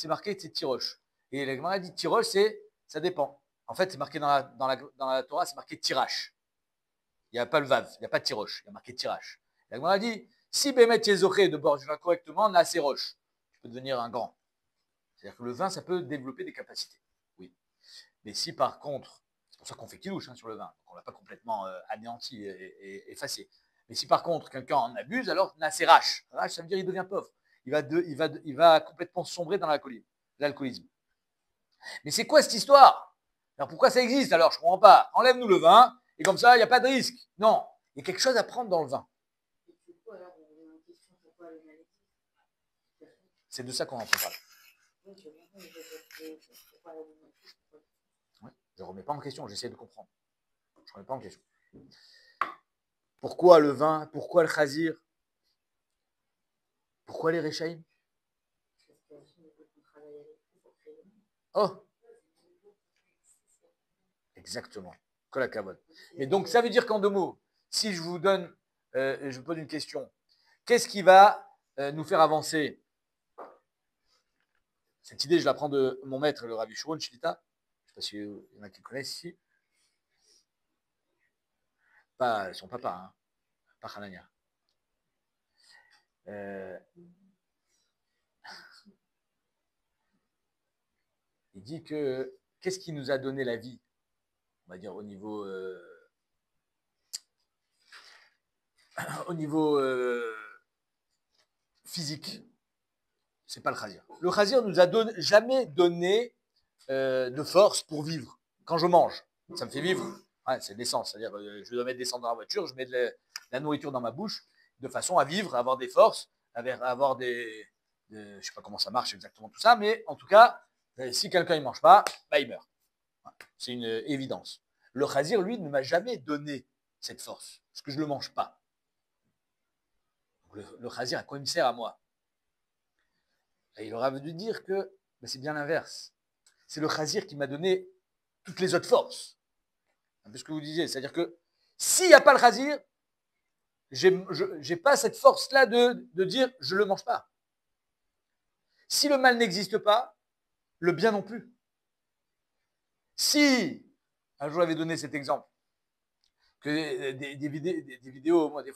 marqué, c'est Tirosh. Et la Gemara a dit, Tirosh, ça dépend. En fait, c'est marqué dans la Torah, c'est marqué Tirash. Il n'y a pas le Vav, il n'y a pas de Tirosh, il y a marqué Tirash. La Gemara a dit, si Bémet Yezoché de boire du vin correctement, n'a assez roche. Tu peux devenir un grand. C'est-à-dire que le vin, ça peut développer des capacités. Oui. Mais si par contre, c'est pour ça qu'on fait kilouche sur le vin, donc on ne l'a pas complètement anéanti et effacé. Mais si par contre, quelqu'un en abuse, alors Nasser Rash. Rash, ça veut dire qu'il devient pauvre. Il va complètement sombrer dans l'alcoolisme. Mais c'est quoi cette histoire? Alors pourquoi ça existe? Alors je ne comprends pas. Enlève-nous le vin, et comme ça, il n'y a pas de risque. Non, il y a quelque chose à prendre dans le vin. C'est de ça qu'on en parle. Ouais, je ne remets pas en question, j'essaie de comprendre. Je ne remets pas en question. Pourquoi le vin? Pourquoi le chazir? Pourquoi les réchaïm? Oh, exactement. Mais donc, ça veut dire qu'en deux mots, si je vous donne, je vous pose une question, qu'est-ce qui va nous faire avancer? Cette idée, je la prends de mon maître, le Rabbi Shimon Shlita. Je ne sais pas s'il y en a qui le connaissent ici. Pas son papa, hein, pas Hanania. Il dit que qu'est-ce qui nous a donné la vie? On va dire au niveau physique. C'est pas le chazir. Le chazir nous a jamais donné de force pour vivre. Quand je mange, ça me fait vivre. Ouais, c'est l'essence. C'est-à-dire, je dois mettre l'essence dans la voiture, je mets de la nourriture dans ma bouche, de façon à vivre, à avoir des forces, à avoir je ne sais pas comment ça marche exactement tout ça, mais en tout cas, si quelqu'un ne mange pas, bah, il meurt. C'est une évidence. Le chazir, lui, ne m'a jamais donné cette force, parce que je ne le mange pas. Le chazir, à quoi il me sert à moi? Et il aura dû dire que ben, c'est bien l'inverse. C'est le chazir qui m'a donné toutes les autres forces. Un peu ce que vous disiez. C'est-à-dire que s'il n'y a pas le chazir, je n'ai pas cette force-là de dire je ne le mange pas. Si le mal n'existe pas, le bien non plus. Si, un jour j'avais donné cet exemple, que des vidéos, moi je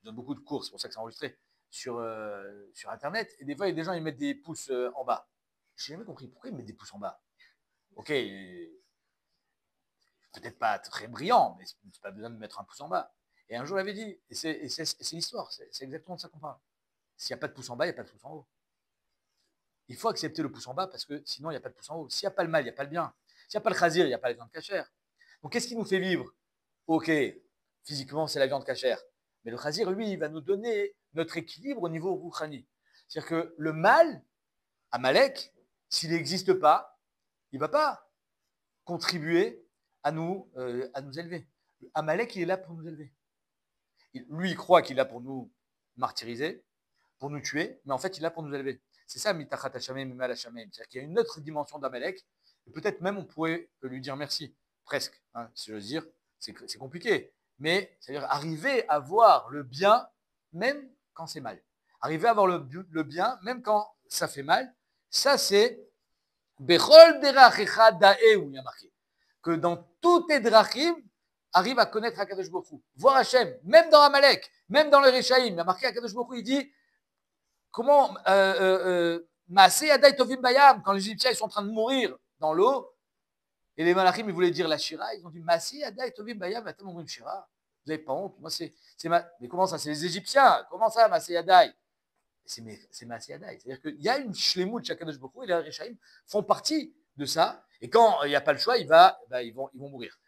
donne beaucoup de cours, c'est pour ça que c'est enregistré, sur Internet, et des fois, il y a des gens, ils mettent des pouces en bas. Je n'ai jamais compris, pourquoi ils mettent des pouces en bas? Ok, peut-être pas très brillant, mais c'est pas besoin de mettre un pouce en bas. Et un jour, j'avais dit, et c'est l'histoire, c'est exactement de ça qu'on parle. S'il n'y a pas de pouce en bas, il n'y a pas de pouce en haut. Il faut accepter le pouce en bas parce que sinon, il n'y a pas de pouce en haut. S'il n'y a pas le mal, il n'y a pas le bien. S'il n'y a pas le chazir, il n'y a pas la viande cachère. Donc, qu'est-ce qui nous fait vivre? Ok, physiquement, c'est la viande cachère. Mais le chazir, lui, il va nous donner notre équilibre au niveau rouchani. C'est-à-dire que le mal, Amalek, s'il n'existe pas, il ne va pas contribuer à nous élever. Amalek, il est là pour nous élever. Lui, il croit qu'il est là pour nous martyriser, pour nous tuer, mais en fait, il est là pour nous élever. C'est ça, mitachat hashamem, mimal hashamem. C'est-à-dire qu'il y a une autre dimension d'Amalek, et peut-être même on pourrait lui dire merci, presque. Hein, si je veux dire, c'est compliqué. Mais c'est-à-dire arriver à voir le bien, même quand c'est mal. Arriver à voir le bien, même quand ça fait mal, ça c'est Bechol derachecha dae, où il y a marqué que dans tous tes drachim, arrive à connaître Akadosh Baruch Hu, voir Hachem, même dans Amalek, même dans le Réchaïm, il a marqué Akadosh Baruch Hu, il dit comment Maaseh Yadai Tovim Bayam, quand les Égyptiens ils sont en train de mourir dans l'eau, et les Malachim ils voulaient dire la Shira, ils ont dit Maaseh Yadai Tovim Bayam, va tellement une Shira. Vous n'avez pas honte? Moi, mais comment ça? C'est les Égyptiens. Comment ça, Maaseh Yadai? C'est Maaseh Yadai. C'est-à-dire qu'il y a une shlemut chez Akadosh Baruch Hu et les Réchaïm font partie de ça. Et quand il n'y a pas le choix, ils vont mourir.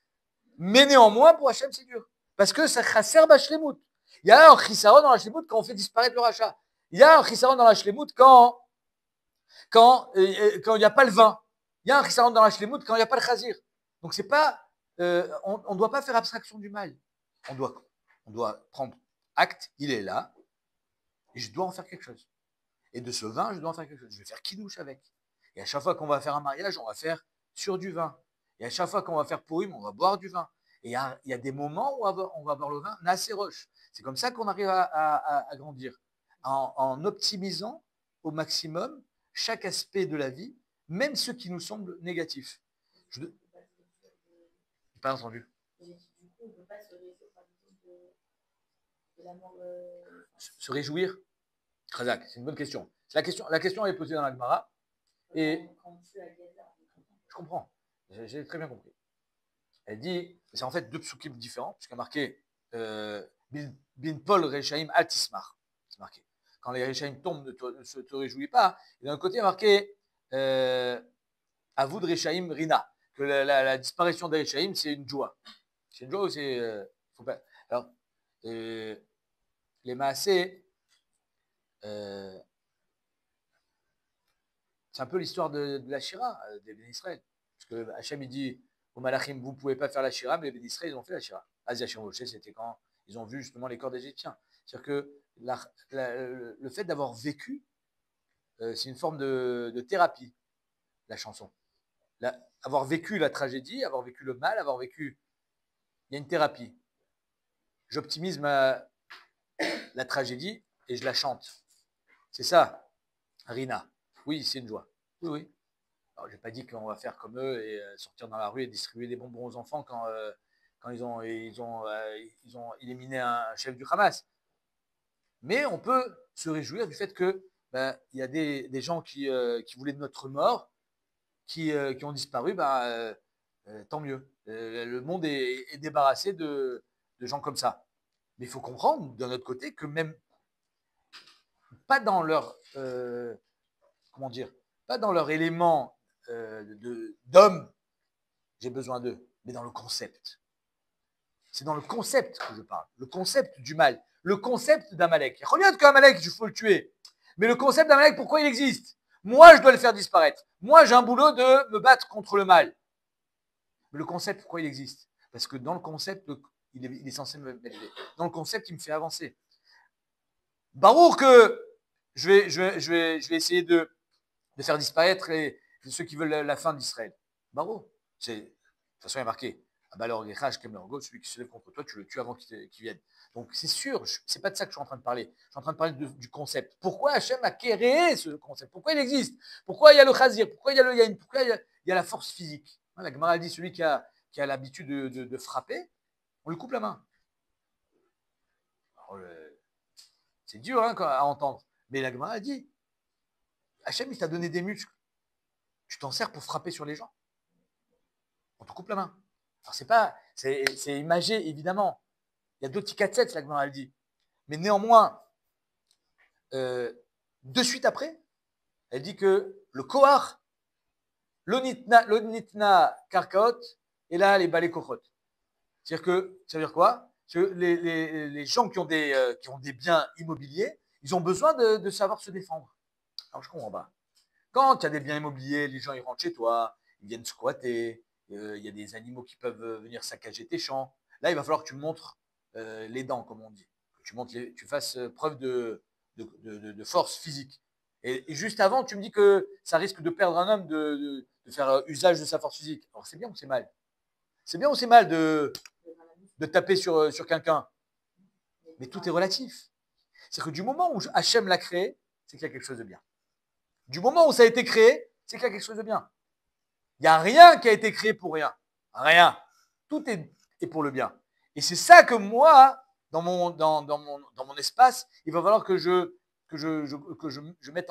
Mais néanmoins, pour Hachem, c'est dur. Parce que ça chasser bashlemut. Il y a un chisaron dans la shlemut quand on fait disparaître le rachat. Il y a un chisaron dans la shlemut quand il n'y a pas le vin. Il y a un chisaron dans la shlemut quand il n'y a pas le chazir. Donc c'est pas, on ne doit pas faire abstraction du mal. On doit prendre acte, il est là, et je dois en faire quelque chose. Et de ce vin, je dois en faire quelque chose. Je vais faire kidouche avec. Et à chaque fois qu'on va faire un mariage, on va faire sur du vin. Et à chaque fois qu'on va faire Purim, on va boire du vin. Et il y a des moments où on va boire le vin Nassé Roche. C'est comme ça qu'on arrive à grandir. En optimisant au maximum chaque aspect de la vie, même ceux qui nous semblent négatifs. Je n'ai pas entendu. Du coup, on ne peut pas se réjouir, par exemple, de la mort. Se réjouir? Khazak, c'est une bonne question. La question est posée dans la Gemara. Et je comprends. J'ai très bien compris. Elle dit, c'est en fait deux psukim différents, puisqu'il y a marqué Bin Pol Rechaim Altismar. C'est marqué. Quand les Rechaim tombent, ne te réjouis pas. Et d'un côté, il y a marqué Avoud Rechaim Rina, que la disparition des Rechaim, c'est une joie. C'est une joie ou c'est. Faut pas... Alors, les Maasé, c'est un peu l'histoire de la Shira, des Ben Israël. Parce que Hachem, il dit aux Malachim, vous ne pouvez pas faire la Shira, mais les Ben Israël, ils ont fait la Shira. Asia Shemoshe, c'était quand ils ont vu justement les corps d'Égyptiens. C'est-à-dire que le fait d'avoir vécu, c'est une forme de thérapie, la chanson. Avoir vécu la tragédie, avoir vécu le mal, il y a une thérapie. J'optimise la tragédie et je la chante. C'est ça, Rina. Oui, c'est une joie. Oui, oui. Alors, je n'ai pas dit qu'on va faire comme eux et sortir dans la rue et distribuer des bonbons aux enfants quand ils ont éliminé un chef du Hamas. Mais on peut se réjouir du fait que il y a des gens qui voulaient de notre mort, qui ont disparu. Tant mieux. Le monde est débarrassé de gens comme ça. Mais il faut comprendre d'un autre côté que même pas dans leur pas dans leur élément d'homme, j'ai besoin d'eux, mais dans le concept. C'est dans le concept que je parle, le concept du mal, le concept d'Amalek. Il regarde qu'Amalek, il faut le tuer. Mais le concept d'Amalek, pourquoi il existe? Moi, je dois le faire disparaître. Moi, j'ai un boulot de me battre contre le mal. Mais le concept, pourquoi il existe? Parce que dans le concept, il est censé m'élever. Dans le concept, il me fait avancer. Barour que je vais essayer de faire disparaître ceux qui veulent la fin d'Israël. Barour. De toute façon, il y a marqué celui qui se lève contre toi, tu le tues avant qu'il vienne. Donc c'est sûr, c'est pas de ça que je suis en train de parler. Je suis en train de parler du concept. Pourquoi Hachem a créé ce concept? Pourquoi il existe? Pourquoi il y a le chazir? Pourquoi il y a le yain? Pourquoi il y a la force physique? La Gemara dit celui qui a l'habitude de frapper, on lui coupe la main. C'est dur à entendre. Mais la Gemara dit Hachem, il t'a donné des muscles. Tu t'en sers pour frapper sur les gens. On te coupe la main. Alors c'est imagé, évidemment. Il y a d'autres tikatset, la Gemara elle dit. Mais néanmoins, de suite après, elle dit que le Kohar, l'onitna karkaot, et là, les balais kochot. C'est-à-dire que, ça veut dire quoi? Les gens qui ont des biens immobiliers, ils ont besoin de savoir se défendre. Alors, je comprends pas. Quand il y a des biens immobiliers, les gens ils rentrent chez toi, ils viennent squatter, il y a des animaux qui peuvent venir saccager tes champs. Là, il va falloir que tu montres les dents, comme on dit. Que tu fasses preuve de force physique. Et juste avant, tu me dis que ça risque de perdre un homme de faire usage de sa force physique. Alors, c'est bien ou c'est mal? C'est bien ou c'est mal de taper sur quelqu'un? Mais tout est relatif. C'est que du moment où Hachem l'a créé, c'est qu'il y a quelque chose de bien. Du moment où ça a été créé, c'est qu'il y a quelque chose de bien. Il n'y a rien qui a été créé pour rien. Rien. Tout est et pour le bien. Et c'est ça que moi, dans mon espace, il va falloir que je mette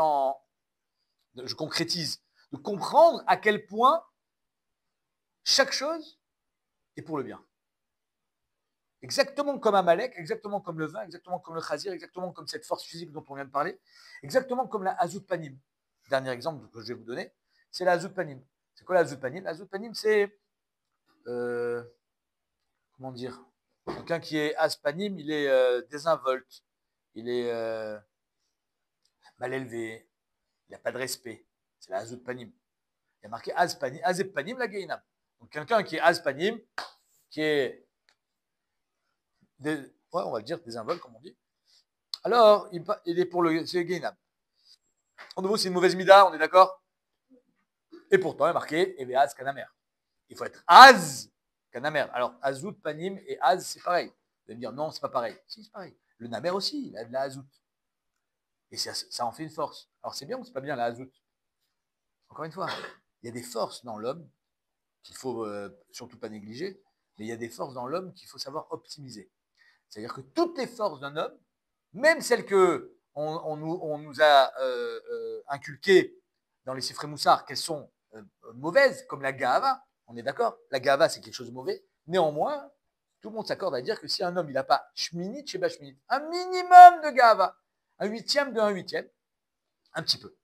je concrétise, de comprendre à quel point chaque chose est pour le bien. Exactement comme Amalek, exactement comme le vin, exactement comme le chazir, exactement comme cette force physique dont on vient de parler, exactement comme la Hazut Panim. Dernier exemple que je vais vous donner, c'est la Hazut Panim. C'est quoi la Hazut Panim? La Hazut Panim, c'est, comment dire, quelqu'un qui est Aspanim, il est désinvolte, il est mal élevé, il n'a pas de respect. C'est la Hazut Panim. Il y a marqué Aspanim, Azep Panim, la Geinam. Donc quelqu'un qui est Aspanim, qui est ouais, on va le dire, désinvolte, comme on dit. Alors, il est pour le. C'est Gainam. En nouveau, c'est une mauvaise mida, on est d'accord? Et pourtant, il est marqué Eveaz Kanamer. Il faut être Az Kanamer. Alors, Azout Panim et Az, c'est pareil. Vous allez me dire, non, c'est pas pareil. Si, c'est pareil. Le Namer aussi, il a de la Azout. Et ça en fait une force. Alors, c'est bien ou c'est pas bien la Azout? Encore une fois, il y a des forces dans l'homme qu'il faut surtout pas négliger, mais il y a des forces dans l'homme qu'il faut savoir optimiser. C'est-à-dire que toutes les forces d'un homme, même celles que on nous a inculquées dans les Sifrei Moussar, qu'elles sont mauvaises, comme la Gahava, on est d'accord? La Gahava, c'est quelque chose de mauvais. Néanmoins, tout le monde s'accorde à dire que si un homme, il n'a pas Shminit, Sheba Shminit, un minimum de Gahava, un huitième de un huitième, un petit peu,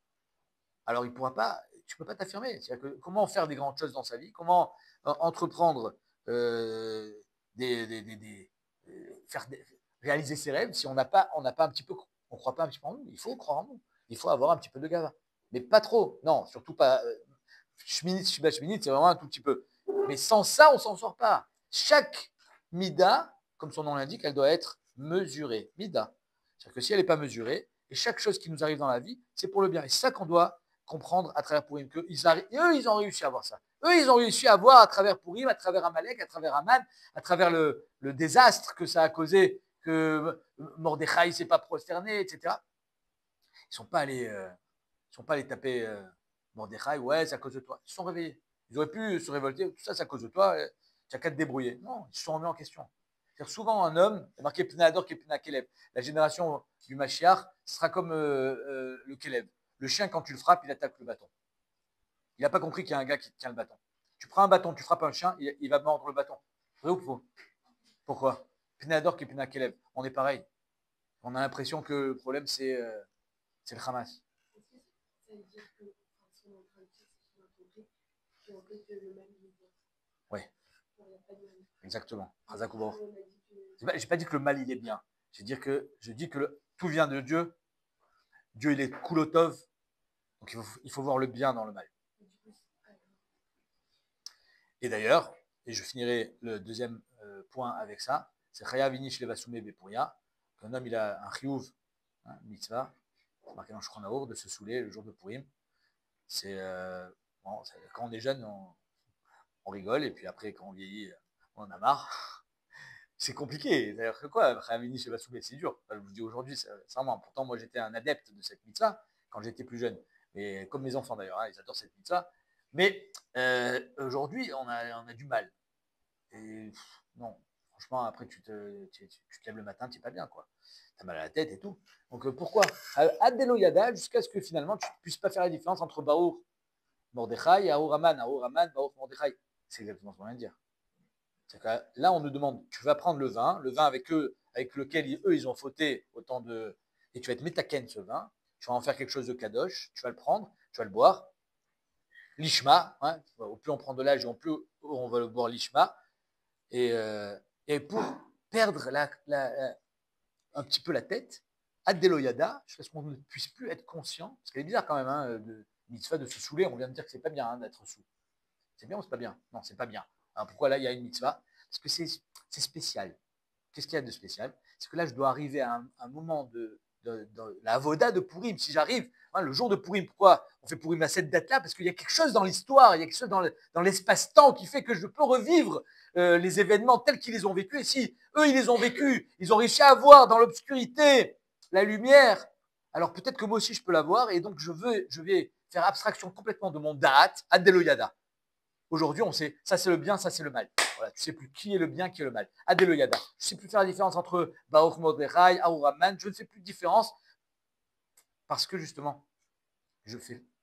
alors il pourra pas, tu ne peux pas t'affirmer. C'est-à-dire que comment faire des grandes choses dans sa vie, comment entreprendre faire réaliser ses rêves si on n'a pas un petit peu, on croit pas un petit peu en nous. Il faut croire en nous. Il faut avoir un petit peu de gava. Mais pas trop. Non, surtout pas. Shminit, Shiba Shminit, c'est vraiment un tout petit peu. Mais sans ça, on s'en sort pas. Chaque mida, comme son nom l'indique, elle doit être mesurée. Mida. C'est-à-dire que si elle n'est pas mesurée, et chaque chose qui nous arrive dans la vie, c'est pour le bien. Et c'est ça qu'on doit comprendre à travers Purim. Eux, ils ont réussi à voir ça. Eux, ils ont réussi à voir à travers Purim, à travers Amalek, à travers Aman, à travers le désastre que ça a causé, que Mordechai ne s'est pas prosterné, etc. Ils ne sont pas allés taper Mordechai, ouais, c'est à cause de toi. Ils se sont réveillés. Ils auraient pu se révolter, tout ça, c'est à cause de toi, tu n'as qu'à te débrouiller. Non, ils se sont remis en question. C'est-à-dire souvent, un homme, il y a marqué Pnei Hador qui est Pnei Kelev. La génération du Mashiach sera comme le Kelev. Le chien, quand tu le frappes, il attaque le bâton. Il n'a pas compris qu'il y a un gars qui tient le bâton. Tu prends un bâton, tu frappes un chien, il va mordre le bâton. Vrai ou faux? Pourquoi? Pnei Hador qui est Pnei Kelev. On est pareil. On a l'impression que le problème, c'est le Hamas. Ça veut dire que ce qu'on est en train de dire, c'est qu'on a compris que le mal il est bien. Oui, Il n'y a pas de mal. exactement. Je n'ai pas dit que le mal il est bien. Je dis que tout vient de Dieu. Dieu il est Kulotov. Donc il faut voir le bien dans le mal. Et d'ailleurs, et je finirai le deuxième point avec ça, c'est Chaya Vinish Levasume Bepuria, qu'un homme il a un chiyuv, mitzvah, marqué dans le Shulchan Arour, de se saouler le jour de Purim. C'est bon, quand on est jeune, on rigole, et puis après, quand on vieillit, on en a marre. C'est compliqué. D'ailleurs, que quoi, Chaya Vinish Levasume, c'est dur. Enfin, je vous dis aujourd'hui, c'est vraiment. Pourtant, moi, j'étais un adepte de cette mitzvah quand j'étais plus jeune. Et comme mes enfants d'ailleurs, ils adorent cette mitzvah. Mais aujourd'hui, on a du mal. Et non, franchement, après, tu te lèves le matin, tu n'es pas bien, quoi. Tu as mal à la tête et tout. Donc pourquoi Adelo Yada, jusqu'à ce que finalement, tu ne puisses pas faire la différence entre Baour Mordechai et Aour Aman, Baour Mordechai. C'est exactement ce qu'on vient de dire. C'est que là, on nous demande, tu vas prendre le vin avec lequel ils ont fauté autant de. Et tu vas te métaken ce vin, tu vas en faire quelque chose de kadosh, tu vas le prendre, tu vas le boire. L'ishma, hein, au plus on prend de l'âge, au plus on va le boire l'ishma. Et pour perdre un petit peu la tête, Addeloyada, jusqu'à ce qu'on ne puisse plus être conscient, parce qu'elle est bizarre quand même, hein, de mitzvah de se saouler, on vient de dire que c'est pas bien hein, d'être sous. C'est bien ou c'est pas bien? Non, c'est pas bien. Alors pourquoi là il y a une mitzvah? Parce que c'est spécial. Qu'est-ce qu'il y a de spécial? C'est que là je dois arriver à un moment de la avoda de Purim. Si j'arrive, hein, le jour de Purim, pourquoi on fait Purim à cette date-là? Parce qu'il y a quelque chose dans l'histoire, il y a quelque chose dans l'espace-temps qui fait que je peux revivre les événements tels qu'ils les ont vécus. Et si eux, ils les ont vécus, ils ont réussi à voir dans l'obscurité la lumière, alors peut-être que moi aussi je peux l'avoir. Et donc je vais faire abstraction complètement de mon da'at, Addeloyada. Aujourd'hui, on sait, ça c'est le bien, ça c'est le mal. Voilà, tu ne sais plus qui est le bien, qui est le mal. Adelo Yada. Je ne sais plus faire la différence entre Baruch Mordechai, Aouraman. Je ne fais plus de différence parce que justement,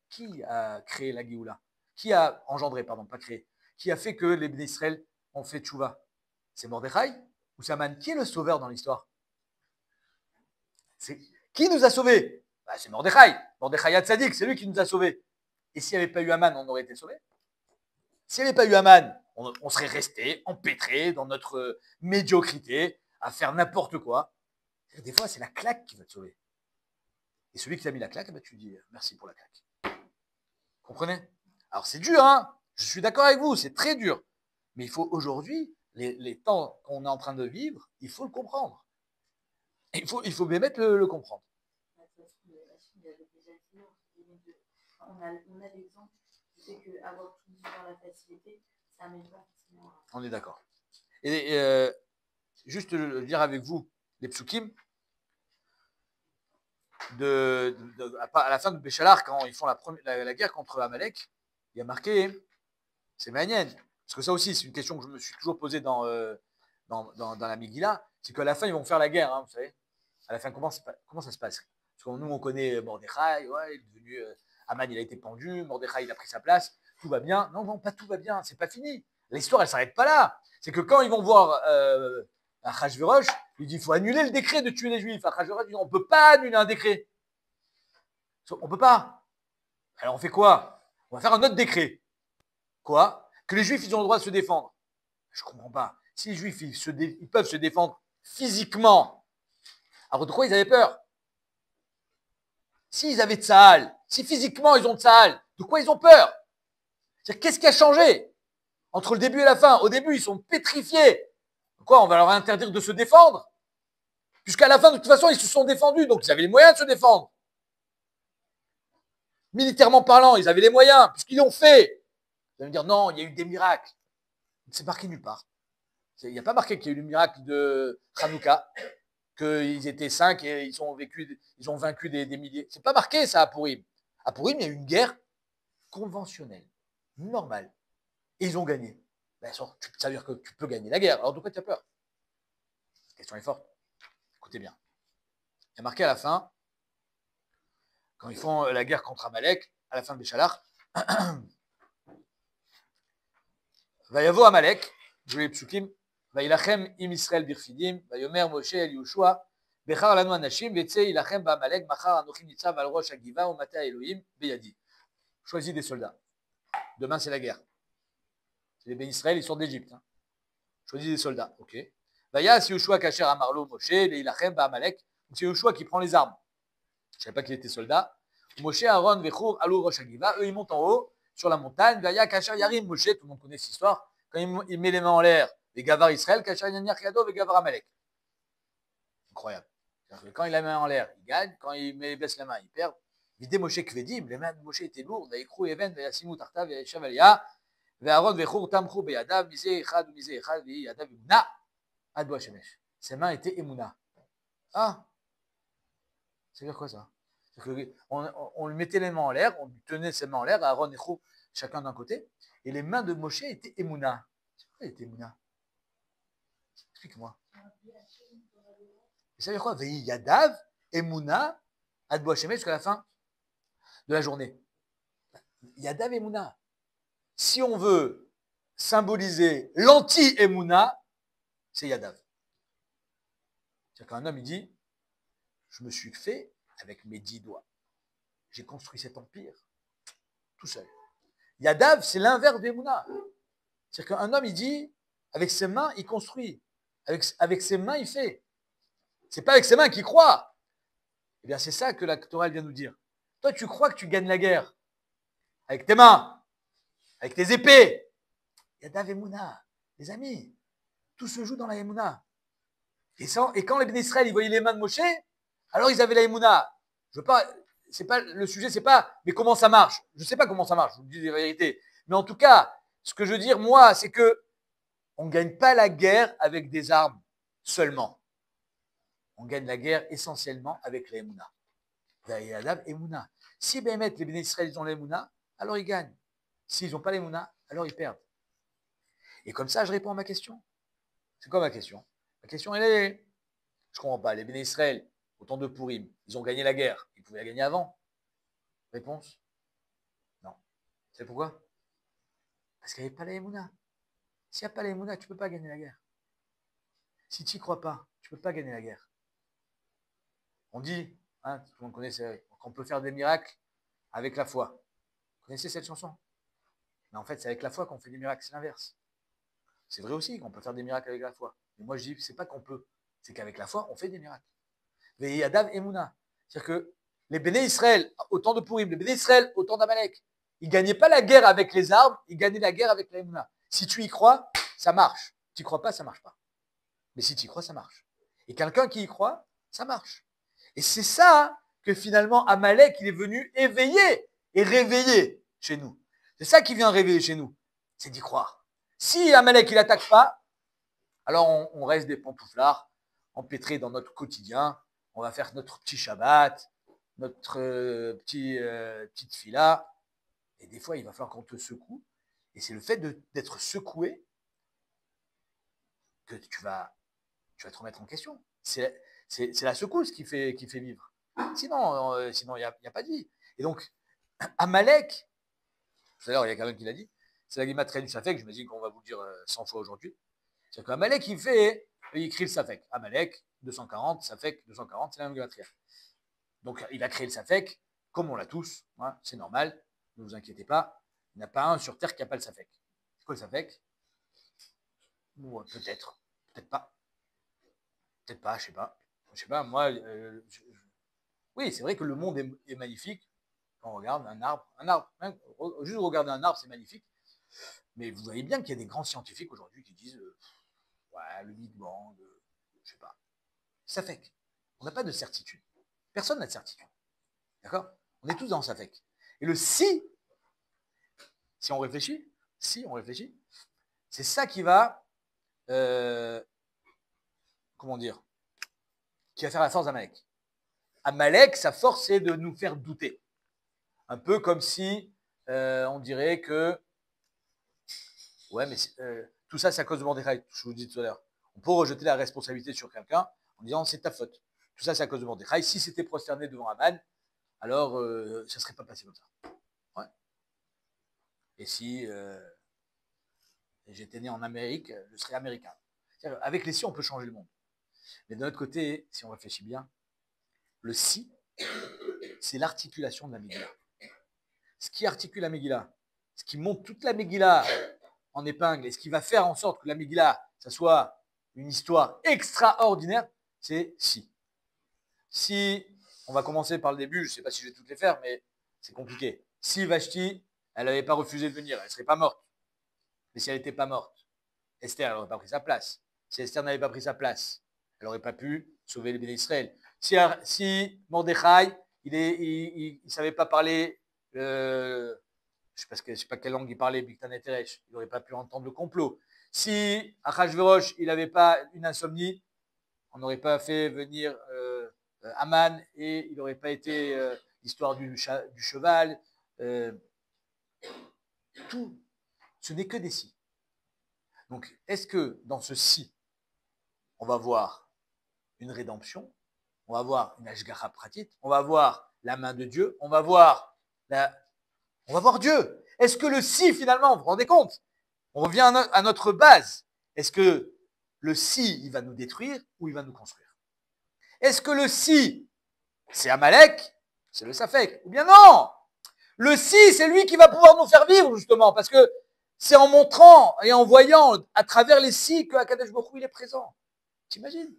qui a créé la Géoula? Qui a engendré, pardon, pas créé. Qui a fait que les Bnei Israël ont fait tchouva? C'est Mordechai ou c'est Aman? Qui est le sauveur dans l'histoire? Qui nous a sauvés? Bah, c'est Mordechai. Mordechai Hatzadik, c'est lui qui nous a sauvés. Et s'il n'y avait pas eu Aman, on aurait été sauvés. S'il n'y avait pas eu Aman, on serait resté empêtré dans notre médiocrité à faire n'importe quoi. Des fois, c'est la claque qui va te sauver. Et celui qui t'a mis la claque, bah, tu dis merci pour la claque. Comprenez? Alors c'est dur, hein? Je suis d'accord avec vous, c'est très dur. Mais il faut aujourd'hui, les temps qu'on est en train de vivre, il faut le comprendre. Il faut bien mettre le comprendre. On a l'exemple qui fait qu'avoir tout dans la facilité, ça n'amène pas forcément. On est d'accord. Et juste le dire avec vous, les psukim, à la fin de Béchalar, quand ils font la guerre contre Amalek, il y a marqué, c'est Manienne, parce que ça aussi, c'est une question que je me suis toujours posée dans la Megillah, c'est qu'à la fin, ils vont faire la guerre, hein, vous savez. À la fin, comment ça se passe? Parce que nous, on connaît Mordechai, ouais, il est devenu, Aman, il a été pendu, Mordechai, il a pris sa place, tout va bien. Non, non, pas tout va bien, c'est pas fini. L'histoire, elle s'arrête pas là. C'est que quand ils vont voir Achashverosh, il dit, il faut annuler le décret de tuer les Juifs. Achashverosh dit, on ne peut pas annuler un décret. On ne peut pas. Alors on fait quoi? On va faire un autre décret. Quoi? Que les Juifs, ils ont le droit de se défendre. Je ne comprends pas. Si les Juifs, ils peuvent se défendre physiquement, alors de quoi ils avaient peur? S'ils avaient Tsahal, si physiquement ils ont Tsahal, de quoi ils ont peur? Qu'est-ce qui a changé entre le début et la fin? Au début, ils sont pétrifiés. Quoi, on va leur interdire de se défendre? Puisqu'à la fin, de toute façon, ils se sont défendus, donc ils avaient les moyens de se défendre. Militairement parlant, ils avaient les moyens, puisqu'ils l'ont fait. Vous allez me dire, non, il y a eu des miracles. C'est marqué nulle part. Il n'y a pas marqué qu'il y a eu le miracle de Hanouka, qu'ils étaient 5 et ils ont vaincu des milliers. C'est pas marqué ça à Pourim. À Pourim, il y a eu une guerre conventionnelle, normale. Et ils ont gagné. Bien sûr, ça veut dire que tu peux gagner la guerre. Alors de quoi tu as peur? La question est forte. Écoutez bien. Il y a marqué à la fin, quand ils font la guerre contre Amalek, à la fin de Béchalar, Vayavo Amalek, je vais les psukim, Vailachem im Israël birfidim, Vayomer Moshe el Yoshua, Bechar lanu anashim, Vetse ilachem ba'Amalek, Machar anochim nitzav al rosh hagiva, Umata Elohim, Beyadi. Choisis des soldats. Demain, c'est la guerre. C'est les bénis Israël, ils sont d'Égypte. Hein. Choisis des soldats. Ok. Vayas Yoshua kacher amarlo Moshe, Leilachem ba'Amalek. Donc c'est Yoshua qui prend les armes. Je ne savais pas qu'il était soldat. Moshe, Aaron, Vechur, Alou, Rosh Hagiva. Eux, ils montent en haut, sur la montagne. Vaya kacher yarim Moshe. Tout le monde connaît cette histoire. Quand il met les mains en l'air, les Gavar Israël, kacher yaniach yado, les Gavar Amalek. Incroyable. Quand il a les mains en l'air, il gagne. Quand il baisse la main, il perd. Vidé Moshe Kvedim. Les mains de Moshe étaient lourdes. Vaïkrou, Even, Vayasimu, Tartav, Vayeshav, Aliyah. Aaron, Vechur, Tamchou, Beyadav, Mise, Echad, Mise, Echad, Veyadav, Imuna. Adwa Shemesh. Ses mains étaient Emuna. Ah, ça veut dire quoi ça? On lui mettait les mains en l'air, on lui tenait ses mains en l'air, Aaron et Chou, chacun d'un côté, et les mains de Moshe étaient Emouna. C'est quoi était Emouna? Explique-moi. Ça veut dire quoi? Veille Yadav, Emouna, Adbo Hashem jusqu'à la fin de la journée. Yadav Emouna. Si on veut symboliser l'anti-Emouna, c'est Yadav. C'est-à-dire qu'un homme, il dit, je me suis fait avec mes 10 doigts. J'ai construit cet empire tout seul. Yadav, c'est l'inverse d'Emouna. C'est-à-dire qu'un homme, il dit, avec ses mains, il construit. Avec ses mains, il fait. C'est pas avec ses mains qu'il croit. Eh bien, c'est ça que la Torah vient nous dire. Toi, tu crois que tu gagnes la guerre avec tes mains, avec tes épées. Yadav Emouna, les amis, tout se joue dans la Emouna. Et quand les Béné Israël, ils voyaient les mains de Moshe, alors ils avaient la Emouna. Je veux pas, c'est pas le sujet, c'est pas, mais comment ça marche? Je sais pas comment ça marche, je vous dis la vérité. Mais en tout cas, ce que je veux dire, moi, c'est que on ne gagne pas la guerre avec des armes seulement. On gagne la guerre essentiellement avec la Emouna. Emouna. Si les Béné Israël ils ont l'Emouna, alors ils gagnent. S'ils n'ont pas l'Emouna, alors ils perdent. Et comme ça, je réponds à ma question. C'est quoi ma question? Ma question, elle est, je ne comprends pas, les Béné Israël, au temps de Pourim, ils ont gagné la guerre. Ils pouvaient la gagner avant? Réponse? Non. C'est pourquoi? Parce qu'il n'y avait pas la Emouna. S'il n'y a pas la Emouna, tu ne peux pas gagner la guerre. Si tu n'y crois pas, tu ne peux pas gagner la guerre. On dit, hein, tout le monde connaît, qu'on peut faire des miracles avec la foi. Vous connaissez cette chanson? Mais en fait, c'est avec la foi qu'on fait des miracles, c'est l'inverse. C'est vrai aussi qu'on peut faire des miracles avec la foi. Mais moi, je dis, c'est pas qu'on peut, c'est qu'avec la foi, on fait des miracles. Ve'yadav Emouna. C'est-à-dire que les Béné Israël, au temps de Pourim, les Béné Israël, au temps d'Amalek, ils ne gagnaient pas la guerre avec les armes, ils gagnaient la guerre avec la Emouna. Si tu y crois, ça marche. Tu n'y crois pas, ça ne marche pas. Mais si tu y crois, ça marche. Et quelqu'un qui y croit, ça marche. Et c'est ça que finalement Amalek, il est venu éveiller et réveiller chez nous. C'est ça qui vient réveiller chez nous. C'est d'y croire. Si Amalek, il n'attaque pas, alors on reste des pantouflards, empêtrés dans notre quotidien. On va faire notre petit Shabbat, notre petite fila. Et des fois, il va falloir qu'on te secoue. Et c'est le fait d'être secoué que tu vas te remettre en question. C'est la secousse qui fait vivre. Sinon, il n'y a pas de vie. Et donc, Amalek, tout à l'heure, il y a quelqu'un qui l'a dit, c'est la Guimatria du Safek, j'imagine qu'on va vous le dire 100 fois aujourd'hui. C'est-à-dire qu'Amalek, il écrit le Safek. Amalek, 240, Safek, 240, c'est la même Guimatria. Donc, il a créé le Safek, comme on l'a tous, hein, c'est normal, ne vous inquiétez pas, il n'y en a pas un sur Terre qui n'a pas le Safek. C'est quoi le Safek? Bon, peut-être, peut-être pas. Peut-être pas, je sais pas. Je sais pas, moi, oui, c'est vrai que le monde est magnifique. Quand on regarde un arbre, hein, juste regarder un arbre, c'est magnifique. Mais vous voyez bien qu'il y a des grands scientifiques aujourd'hui qui disent ouais, le Big Bang, je sais pas. Ça fait que on n'a pas de certitude. Personne n'a de certitude. D'accord? On est tous dans ça fait. Et le si on réfléchit, c'est ça qui va, comment dire, qui va faire la force d'Amalek. Amalek, sa force, c'est de nous faire douter. Un peu comme si on dirait que ouais, mais tout ça, c'est à cause de Mordechai, je vous dis tout à l'heure. On peut rejeter la responsabilité sur quelqu'un en disant c'est ta faute. Tout ça, c'est à cause de Mordechai. Si c'était prosterné devant Aman, alors ça ne serait pas passé comme ça. Ouais. Et si j'étais né en Amérique, je serais américain. Avec les si, on peut changer le monde. Mais d'un autre côté, si on réfléchit bien, le si, c'est l'articulation de la Megillah. Ce qui articule la Megillah, ce qui monte toute la Megillah en épingle et ce qui va faire en sorte que la Megillah, ça soit une histoire extraordinaire, c'est si. Si, on va commencer par le début, je ne sais pas si je vais toutes les faire, mais c'est compliqué. Si Vashti, elle n'avait pas refusé de venir, elle ne serait pas morte. Mais si elle n'était pas morte, Esther, elle n'aurait pas pris sa place. Si Esther n'avait pas pris sa place, elle n'aurait pas pu sauver les béné Israël. Si Mordechai, il ne savait pas parler, je ne sais pas quelle langue il parlait, Biktan et Teresh, il n'aurait pas pu entendre le complot. Si Achashverosh, il n'avait pas une insomnie, on n'aurait pas fait venir Aman et il n'aurait pas été l'histoire du cheval. Tout, ce n'est que des si. Donc, est-ce que dans ce si, on va voir une rédemption, on va voir une Ashgacha Pratit, on va voir la main de Dieu, on va voir Dieu. Est-ce que le si, finalement, vous vous rendez compte? On revient à notre base. Est-ce que le si, il va nous détruire ou il va nous construire? Est-ce que le si, c'est Amalek, c'est le Safek? Ou bien non? Le si, c'est lui qui va pouvoir nous faire vivre, justement, parce que c'est en montrant et en voyant à travers les si que Akadosh Baruch Hu, il est présent. T'imagines?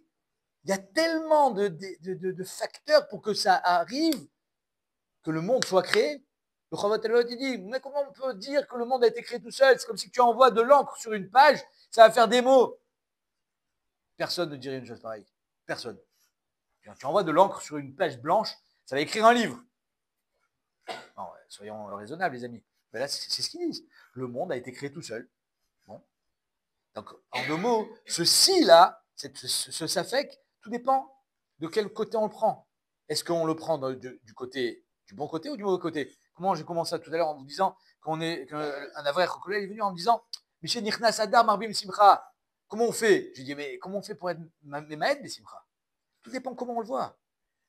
Il y a tellement de facteurs pour que ça arrive, que le monde soit créé. Le Chavat Elot, il dit, mais comment on peut dire que le monde a été créé tout seul? C'est comme si tu envoies de l'encre sur une page, ça va faire des mots. Personne ne dirait une chose pareille. Personne. Tu envoies de l'encre sur une page blanche, ça va écrire un livre. Non, soyons raisonnables, les amis. Mais là, c'est ce qu'ils disent. Le monde a été créé tout seul. Bon. Donc, en deux mots, ce si-là, ce Safek, tout dépend de quel côté on le prend. Est-ce qu'on le prend du bon côté ou du mauvais côté? Comment j'ai commencé tout à l'heure en vous disant qu'un Avrech Rokolel est venu en me disant Michel Nichnas Adar Marbim Simcha. Comment on fait? Je lui dis, mais comment on fait pour être Memaed des Simcha? Tout dépend comment on le voit.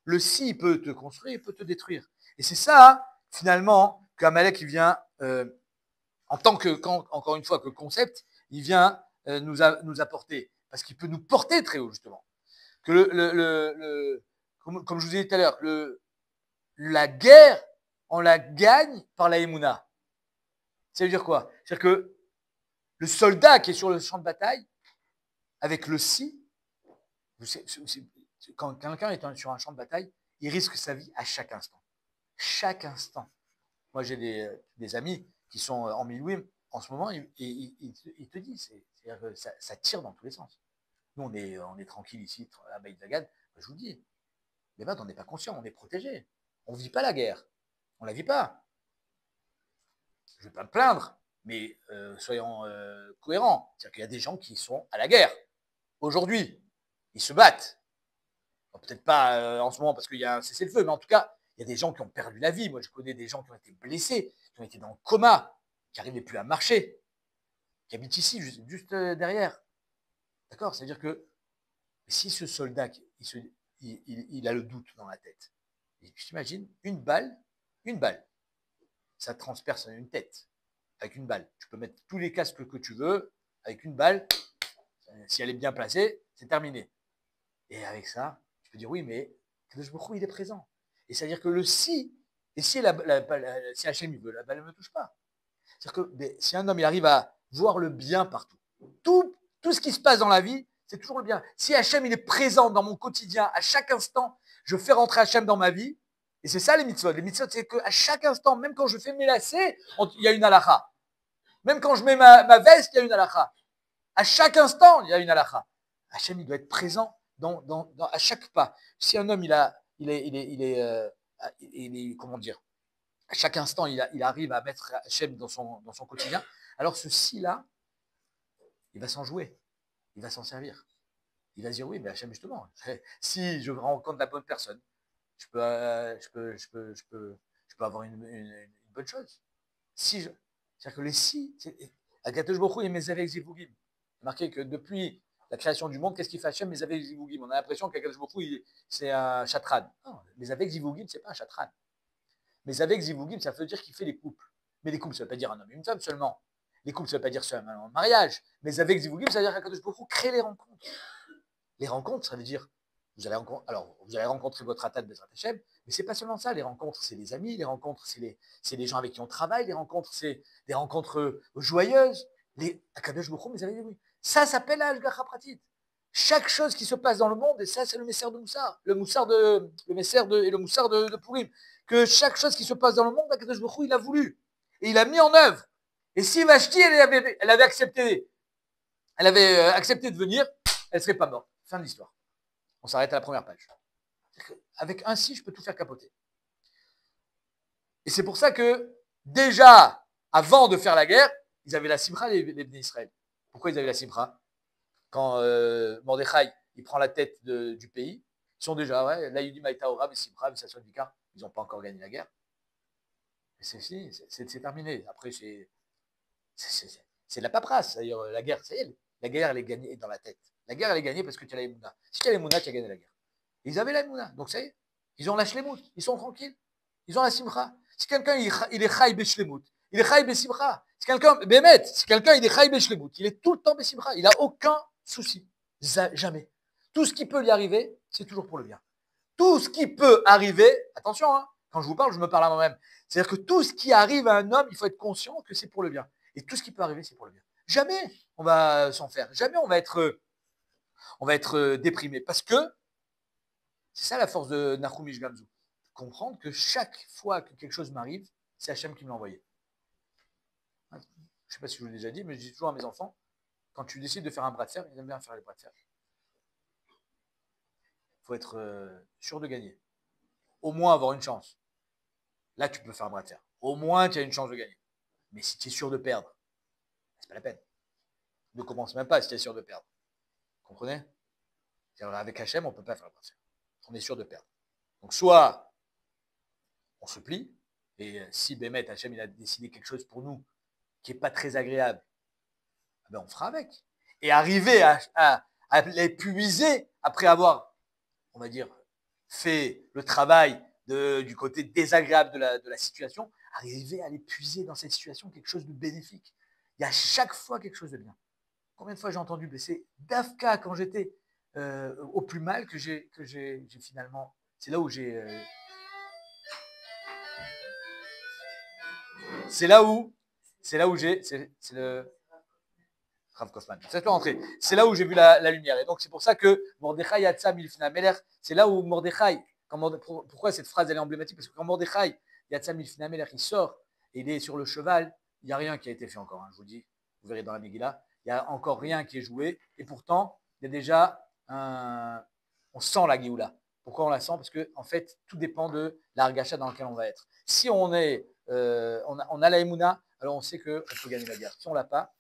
Le si peut te construire, il peut te détruire. Et c'est ça, finalement, qu'Amalek vient, en tant que, encore une fois, que concept, il vient nous apporter. Parce qu'il peut nous porter très haut, justement. Que comme je vous ai dit tout à l'heure, la guerre, on la gagne par la Emouna. Ça veut dire quoi? C'est-à-dire que le soldat qui est sur le champ de bataille, avec le si, quand quelqu'un est sur un champ de bataille, il risque sa vie à chaque instant. Chaque instant. Moi, j'ai des amis qui sont en Milouim en ce moment, et ils te disent, c'est-à-dire que ça tire dans tous les sens. Nous, on est tranquille ici, à Beit Dagan. Je vous dis, mais on n'est pas conscient, on est protégé. On ne vit pas la guerre. On ne la vit pas. Je ne vais pas me plaindre, mais soyons cohérents. C'est-à-dire qu'il y a des gens qui sont à la guerre. Aujourd'hui, ils se battent. Peut-être pas en ce moment parce qu'il y a un cessez-le-feu, mais en tout cas, il y a des gens qui ont perdu la vie. Moi, je connais des gens qui ont été blessés, qui ont été dans le coma, qui n'arrivaient plus à marcher, qui habitent ici, juste derrière. D'accord? C'est-à-dire que si ce soldat, il a le doute dans la tête, je t'imagine, une balle, ça transperce une tête avec une balle. Tu peux mettre tous les casques que tu veux, avec une balle, si elle est bien placée, c'est terminé. Et avec ça, tu peux dire oui, mais Kadosh Baruch Hu, il est présent. Et c'est-à-dire que le si, et si si Hachem il veut, la balle ne me touche pas. C'est-à-dire que si un homme il arrive à voir le bien partout, tout ce qui se passe dans la vie, c'est toujours le bien. Si Hachem il est présent dans mon quotidien, à chaque instant, je fais rentrer Hachem dans ma vie, et c'est ça les mitzvot. Les mitzvot, c'est qu'à chaque instant, même quand je fais mes lacets, il y a une halakha. Même quand je mets ma veste, il y a une halakha. À chaque instant, il y a une halakha. Hachem, il doit être présent à chaque pas. Si un homme, il est comment dire, à chaque instant, il arrive à mettre Hachem dans son quotidien, alors ce si-là, il va s'en jouer. Il va s'en servir. Il va se dire, oui, mais Hachem, justement, si je rencontre la bonne personne, je peux avoir une bonne chose. C'est-à-dire que les si, Akadosh Baruch Hu et Mezavek Zivugim. Marqué que depuis la création du monde, qu'est-ce qu'il fait Hachem Mezavek Zivugim? On a l'impression qu'Akadosh Baruch Hu, c'est un chatran. Non, Mezavek Zivugim, c'est pas un chatran. Mezavek Zivugim, ça veut dire qu'il fait des couples. Mais les couples, ça ne veut pas dire un homme et une femme seulement. Les couples, ça ne veut pas dire seulement un mariage. Mezavek Zivugim, ça veut dire qu'Akadosh Baruch Hu crée les rencontres. Les rencontres, ça veut dire, vous allez rencontrer votre Atat Bezrat Hachem, mais c'est pas seulement ça. Les rencontres, c'est les amis. Les rencontres, c'est les gens avec qui on travaille. Les rencontres, c'est des rencontres joyeuses. Les Akadosh Baruch Hu, mais ça s'appelle la Hashgacha Pratit. Chaque chose qui se passe dans le monde, et ça, c'est le Messer de Moussar, le Messer et le Moussar de Purim, que chaque chose qui se passe dans le monde, Akadosh Baruch Hu, il a voulu et il a mis en œuvre. Et si Vashti, elle avait accepté de venir, elle serait pas morte. Fin de l'histoire. On s'arrête à la première page. Avec un si, je peux tout faire capoter. Et c'est pour ça que, déjà, avant de faire la guerre, ils avaient la simcha, les Bnei Israël. Pourquoi ils avaient la simcha? Quand Mordechai, il prend la tête du pays, ils sont déjà, ouais, là, il dit Maïta Ora, Simcha, Vissasson Vikar, ils n'ont pas encore gagné la guerre. Mais c'est fini, c'est terminé. Après, c'est de la paperasse. D'ailleurs, la guerre, c'est elle. La guerre, elle est gagnée dans la tête. La guerre, elle est gagnée parce que tu as la Emouna. Si tu as la Emouna, tu as gagné la guerre. Et ils avaient la Emouna. Donc, ça y est, ils ont lâché les moutes. Ils sont tranquilles. Ils ont la simcha. Si quelqu'un, il est chaï beshlemut, il est chaï besimcha. Si quelqu'un, bémet, si quelqu'un, il est chaï beshlemut, il est tout le temps besimcha. Il n'a aucun souci. Jamais. Tout ce qui peut lui arriver, c'est toujours pour le bien. Tout ce qui peut arriver, attention, hein, quand je vous parle, je me parle à moi-même. C'est-à-dire que tout ce qui arrive à un homme, il faut être conscient que c'est pour le bien. Et tout ce qui peut arriver, c'est pour le bien. Jamais on va s'en faire. Jamais on va être déprimé. Parce que c'est ça la force de Nahum Ish Gamzu. Comprendre que chaque fois que quelque chose m'arrive, c'est Hachem qui me l'a envoyé. Je ne sais pas si je vous l'ai déjà dit, mais je dis toujours à mes enfants, quand tu décides de faire un bras de fer, ils aiment bien faire les bras de fer. Il faut être sûr de gagner. Au moins avoir une chance. Là, tu peux faire un bras de fer. Au moins, tu as une chance de gagner. Mais si tu es sûr de perdre, c'est pas la peine. Ne commence même pas si tu es sûr de perdre. Vous comprenez? Avec Hachem, on ne peut pas faire le bras de fer. On est sûr de perdre. Donc, soit on se plie, et si Bémet, Hachem, il a décidé quelque chose pour nous qui n'est pas très agréable, ben on fera avec. Et arriver à l'épuiser après avoir, on va dire, fait le travail du côté désagréable de la situation, arriver à l'épuiser dans cette situation quelque chose de bénéfique. Il y a chaque fois quelque chose de bien. Combien de fois j'ai entendu blesser d'Afka quand j'étais au plus mal que j'ai finalement. C'est là où j'ai. C'est là où j'ai. C'est le. Rav Kaufman. Faites-le rentrer. C'est là où j'ai vu la lumière. Et donc, c'est pour ça que Mordechai Yatsa Milfina Meler, c'est là où Mordechai, pourquoi cette phrase elle est emblématique? Parce que quand Mordechai Yatsa Milfina Meler, il sort et il est sur le cheval, il n'y a rien qui a été fait encore. Hein, je vous dis, vous verrez dans la Megillah, il n'y a encore rien qui est joué. Et pourtant, il y a déjà on sent la Géoula. Pourquoi on la sent? Parce que, en fait, tout dépend de l'argacha dans lequel on va être. Si on est, on a la Emouna, alors on sait qu'on peut gagner la guerre. Si on ne l'a pas,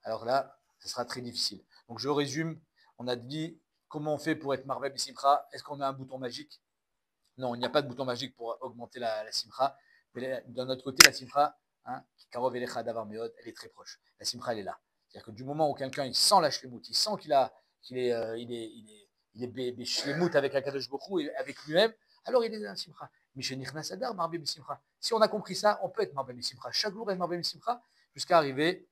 alors là, ce sera très difficile. Donc je résume, on a dit comment on fait pour être Marvel et Simcha. Est-ce qu'on a un bouton magique? Non, il n'y a pas de bouton magique pour augmenter la Simcha. Mais d'un autre côté, la Simcha, hein, elle est très proche. La Simcha, elle est là. C'est-à-dire que du moment où quelqu'un il sent la shlemut, il sent il est shlemut avec la Kadosh Bokhu et avec lui-même, alors il est dans la Simcha. Si on a compris ça, on peut être Marvel et Simcha. Chaque jour, être Marvel et Simcha jusqu'à arriver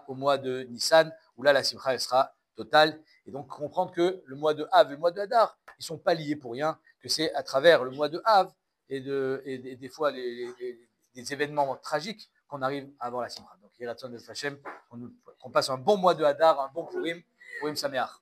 au mois de Nissan, où là, la simcha, elle sera totale. Et donc, comprendre que le mois de Av et le mois de Hadar, ils ne sont pas liés pour rien, que c'est à travers le mois de Av et des fois des événements tragiques qu'on arrive à avoir la simcha. Donc, il y a la de Hashem, qu'on passe un bon mois de Hadar, un bon Purim Sameach.